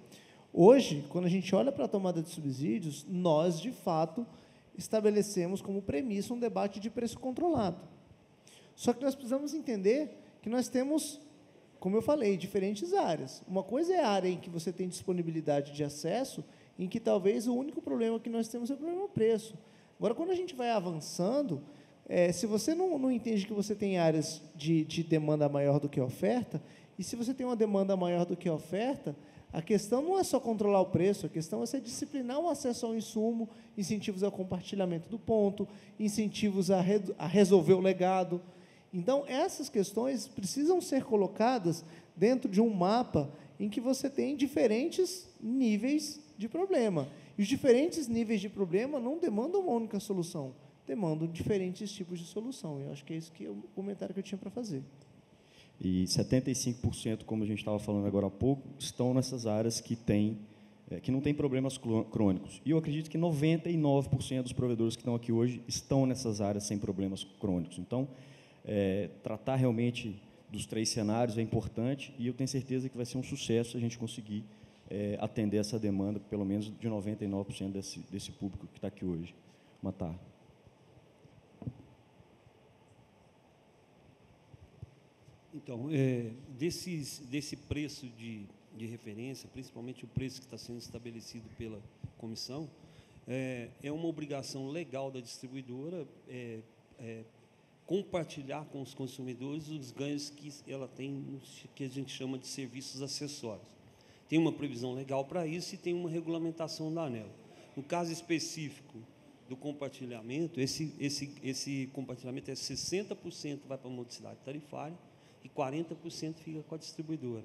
Hoje, quando a gente olha para a tomada de subsídios, nós, de fato, estabelecemos como premissa um debate de preço controlado. Só que nós precisamos entender que nós temos, como eu falei, diferentes áreas. Uma coisa é a área em que você tem disponibilidade de acesso, em que talvez o único problema que nós temos é o problema do preço. Agora, quando a gente vai avançando, se você não entende que você tem áreas de demanda maior do que a oferta, e se você tem uma demanda maior do que a oferta, a questão não é só controlar o preço, a questão é você disciplinar o acesso ao insumo, incentivos ao compartilhamento do ponto, incentivos a resolver o legado. Então, essas questões precisam ser colocadas dentro de um mapa em que você tem diferentes níveis de problema. E os diferentes níveis de problema não demandam uma única solução, demandam diferentes tipos de solução. Eu acho que é esse que é o comentário que eu tinha para fazer. E 75%, como a gente estava falando agora há pouco, estão nessas áreas que não têm problemas crônicos. E eu acredito que 99% dos provedores que estão aqui hoje estão nessas áreas sem problemas crônicos. Então, tratar realmente dos 3 cenários é importante, e eu tenho certeza que vai ser um sucesso a gente conseguir atender essa demanda, pelo menos de 99% desse público que está aqui hoje. Matar. Então, desse preço de referência, principalmente o preço que está sendo estabelecido pela comissão, é uma obrigação legal da distribuidora compartilhar com os consumidores os ganhos que ela tem, que a gente chama de serviços acessórios. Tem uma previsão legal para isso e tem uma regulamentação da ANEEL. No caso específico do compartilhamento, esse compartilhamento 60% vai para a modicidade tarifária e 40% fica com a distribuidora.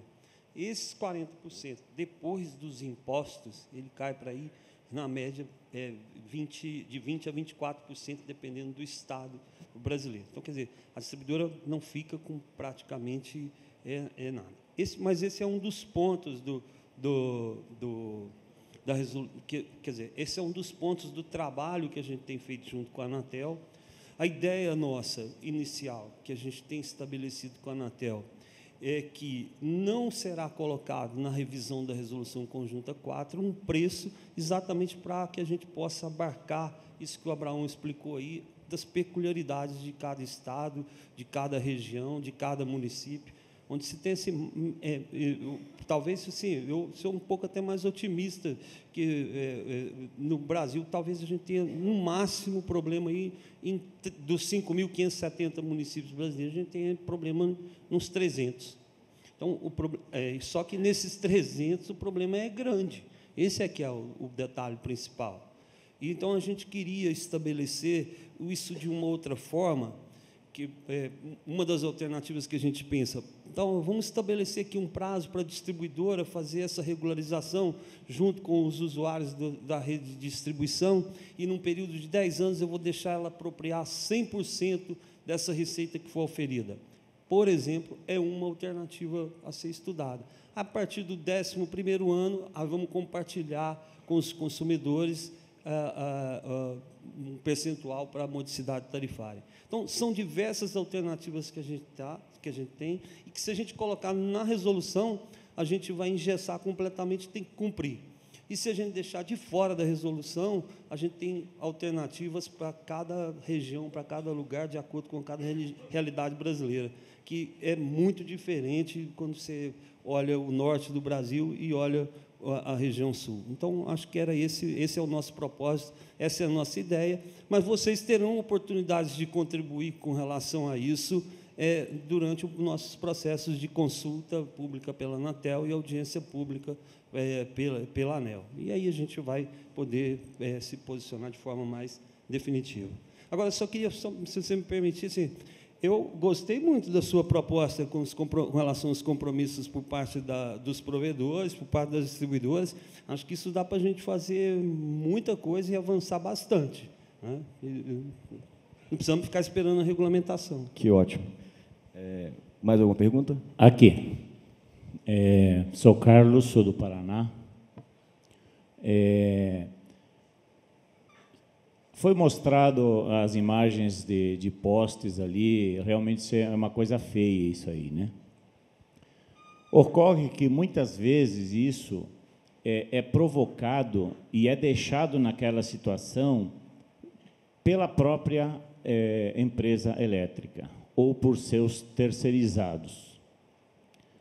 Esses 40%, depois dos impostos, ele cai para aí, na média, de 20% a 24%, dependendo do estado brasileiro. Então, quer dizer, a distribuidora não fica com praticamente nada. Mas esse é um dos pontos esse é um dos pontos do trabalho que a gente tem feito junto com a Anatel. A ideia nossa, inicial, que a gente tem estabelecido com a Anatel, é que não será colocado na revisão da Resolução Conjunta 4 um preço exatamente para que a gente possa abarcar isso que o Abraão explicou aí, das peculiaridades de cada estado, de cada região, de cada município, onde se tem talvez, assim, eu sou um pouco até mais otimista, que no Brasil talvez a gente tenha, no máximo, problema aí, dos 5.570 municípios brasileiros, a gente tem problema nos 300. Então, só que nesses 300 o problema é grande. Esse é que é o detalhe principal. E, então, a gente queria estabelecer isso de uma outra forma, uma das alternativas que a gente pensa, então, vamos estabelecer aqui um prazo para a distribuidora fazer essa regularização junto com os usuários da rede de distribuição, e, num período de 10 anos, eu vou deixar ela apropriar 100% dessa receita que for oferida. Por exemplo, é uma alternativa a ser estudada. A partir do 11º ano, vamos compartilhar com os consumidores um percentual para a modicidade tarifária. Então, são diversas alternativas que a gente tem, e que, se a gente colocar na resolução, a gente vai engessar completamente, tem que cumprir. E, se a gente deixar de fora da resolução, a gente tem alternativas para cada região, para cada lugar, de acordo com cada realidade brasileira, que é muito diferente quando você olha o norte do Brasil e olha a região sul. Então, acho que era esse é o nosso propósito, essa é a nossa ideia, mas vocês terão oportunidades de contribuir com relação a isso durante os nossos processos de consulta pública pela Anatel e audiência pública pela ANEEL. E aí a gente vai poder se posicionar de forma mais definitiva. Agora, só queria, se você me permitisse, eu gostei muito da sua proposta com relação aos compromissos por parte dos provedores, por parte das distribuidoras. Acho que isso dá para a gente fazer muita coisa e avançar bastante, né? Não precisamos ficar esperando a regulamentação. Que ótimo. Mais alguma pergunta? Aqui. Sou Carlos, sou do Paraná. Foi mostrado as imagens de postes ali, realmente é uma coisa feia isso aí, né? Ocorre que, muitas vezes, isso é provocado e é deixado naquela situação pela própria empresa elétrica ou por seus terceirizados.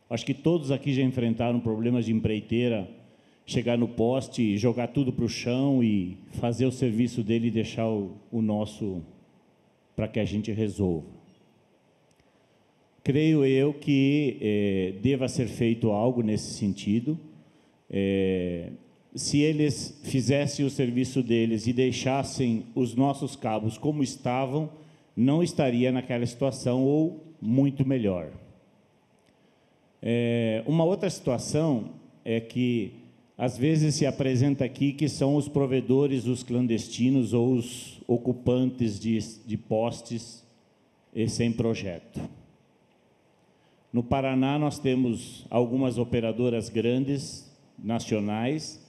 Acho que todos aqui já enfrentaram problemas de empreiteira, chegar no poste, jogar tudo para o chão e fazer o serviço dele e deixar o nosso para que a gente resolva. Creio eu que deva ser feito algo nesse sentido. Se eles fizessem o serviço deles e deixassem os nossos cabos como estavam, não estaria naquela situação, ou muito melhor. Uma outra situação é que, às vezes, se apresenta aqui que são os provedores, os clandestinos ou os ocupantes de postes sem projeto. No Paraná, nós temos algumas operadoras grandes, nacionais,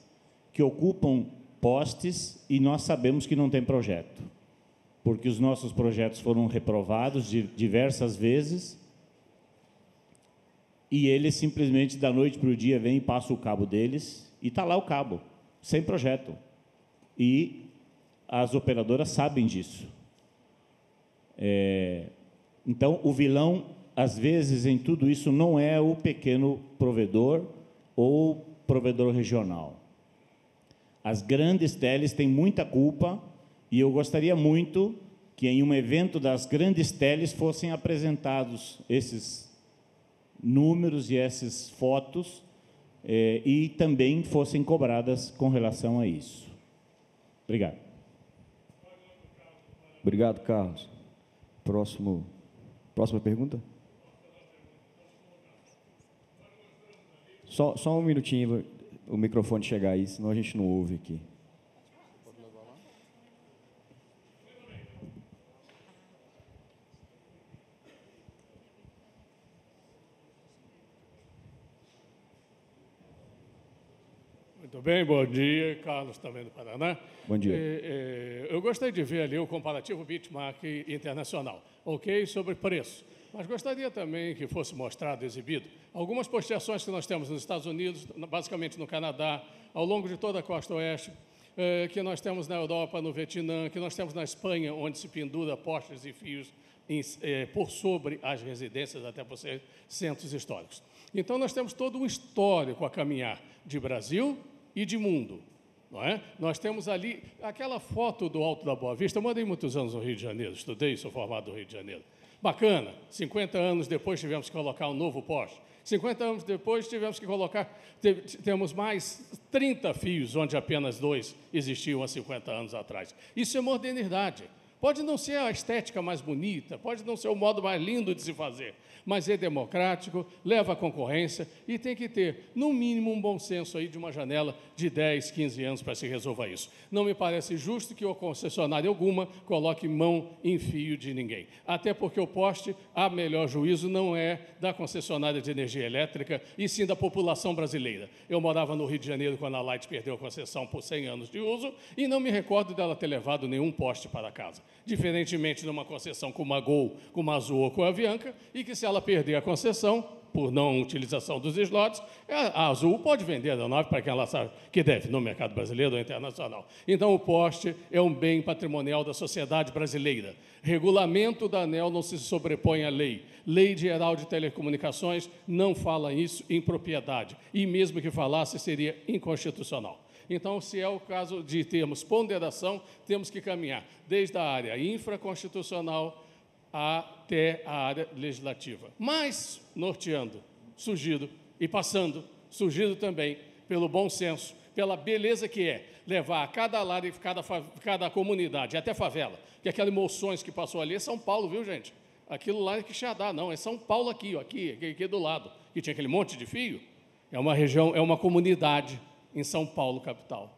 que ocupam postes e nós sabemos que não tem projeto, porque os nossos projetos foram reprovados diversas vezes e eles simplesmente, da noite para o dia, vêm e passam o cabo deles e está lá o cabo, sem projeto. E as operadoras sabem disso. Então, o vilão, às vezes, em tudo isso, não é o pequeno provedor ou provedor regional. As grandes teles têm muita culpa e eu gostaria muito que, em um evento das grandes teles, fossem apresentados esses números e essas fotos e também fossem cobradas com relação a isso. Obrigado. Obrigado, Carlos. Próxima pergunta? Só um minutinho, o microfone chegar aí, senão a gente não ouve aqui. Muito bem, bom dia. Carlos, também do Paraná. Bom dia. Eu gostaria de ver ali o comparativo benchmark internacional, ok? Sobre preço. Mas gostaria também que fosse mostrado, exibido, algumas postações que nós temos nos Estados Unidos, basicamente no Canadá, ao longo de toda a costa oeste, que nós temos na Europa, no Vietnã, que nós temos na Espanha, onde se pendura postes e fios por sobre as residências, até por ser centros históricos. Então, nós temos todo um histórico a caminhar de Brasil e de mundo, não é? Nós temos ali aquela foto do Alto da Boa Vista. Eu morei muitos anos no Rio de Janeiro, estudei, sou formado no Rio de Janeiro. Bacana, 50 anos depois tivemos que colocar um novo poste. 50 anos depois tivemos que colocar, temos mais 30 fios, onde apenas 2 existiam há 50 anos atrás. Isso é modernidade, Pode não ser a estética mais bonita, pode não ser o modo mais lindo de se fazer, mas é democrático, leva à concorrência e tem que ter, no mínimo, um bom senso aí de uma janela de 10, 15 anos para se resolver isso. Não me parece justo que a concessionária alguma coloque mão em fio de ninguém. Até porque o poste, a melhor juízo, não é da concessionária de energia elétrica, e sim da população brasileira. Eu morava no Rio de Janeiro quando a Light perdeu a concessão por 100 anos de uso e não me recordo dela ter levado nenhum poste para casa. Diferentemente de uma concessão como a Gol, como a Azul ou com a Avianca, e que se ela perder a concessão, por não utilização dos slots, a Azul pode vender a aeronave para quem ela sabe que deve, no mercado brasileiro ou internacional. Então, o poste é um bem patrimonial da sociedade brasileira. Regulamento da ANEEL não se sobrepõe à lei. Lei Geral de Telecomunicações não fala isso em propriedade, e mesmo que falasse, seria inconstitucional. Então, se é o caso de termos ponderação, temos que caminhar desde a área infraconstitucional até a área legislativa. Mas, norteando, surgido e passando, surgido também pelo bom senso, pela beleza que é levar a cada lar e cada comunidade, até favela, que aquelas emoções que passou ali é São Paulo, viu, gente? Aquilo lá é Quixadá, não, é São Paulo aqui do lado, que tinha aquele monte de fio, é uma região, é uma comunidade em São Paulo, capital.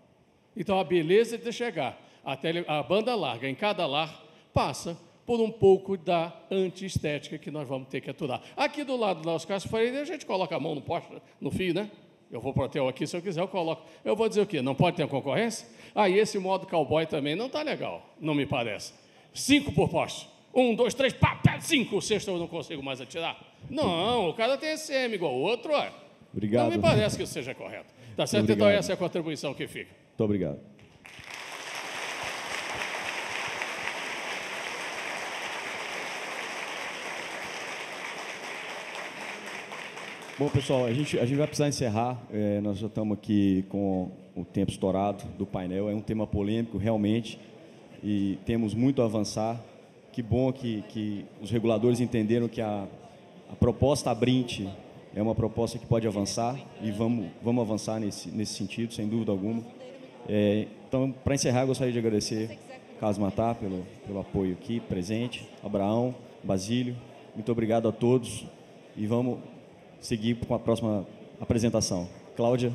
Então, a beleza de chegar até a banda larga, em cada lar, passa por um pouco da antiestética que nós vamos ter que aturar. Aqui do lado do nosso Cássio Freire, a gente coloca a mão no poste, no fio, né? Eu vou para o hotel aqui, se eu quiser, eu coloco. Eu vou dizer o quê? Não pode ter concorrência? E esse modo cowboy também não está legal, não me parece. 5 por poste. 1, 2, 3, pá, 5. O sexto eu não consigo mais atirar. Não, o cara tem SM igual o outro, ó. Obrigado. Não me parece que isso seja correto. Tá certo? Então, essa é a contribuição que fica. Muito obrigado. Bom, pessoal, a gente vai precisar encerrar. Nós já estamos aqui com o tempo estourado do painel. É um tema polêmico, realmente, e temos muito a avançar. Que bom que os reguladores entenderam que a proposta Abrinte é uma proposta que pode avançar, e vamos avançar nesse sentido, sem dúvida alguma. Então, para encerrar, eu gostaria de agradecer Carlos Matar pelo apoio aqui, presente, Abraão, Basílio, muito obrigado a todos, e vamos seguir com a próxima apresentação. Cláudia.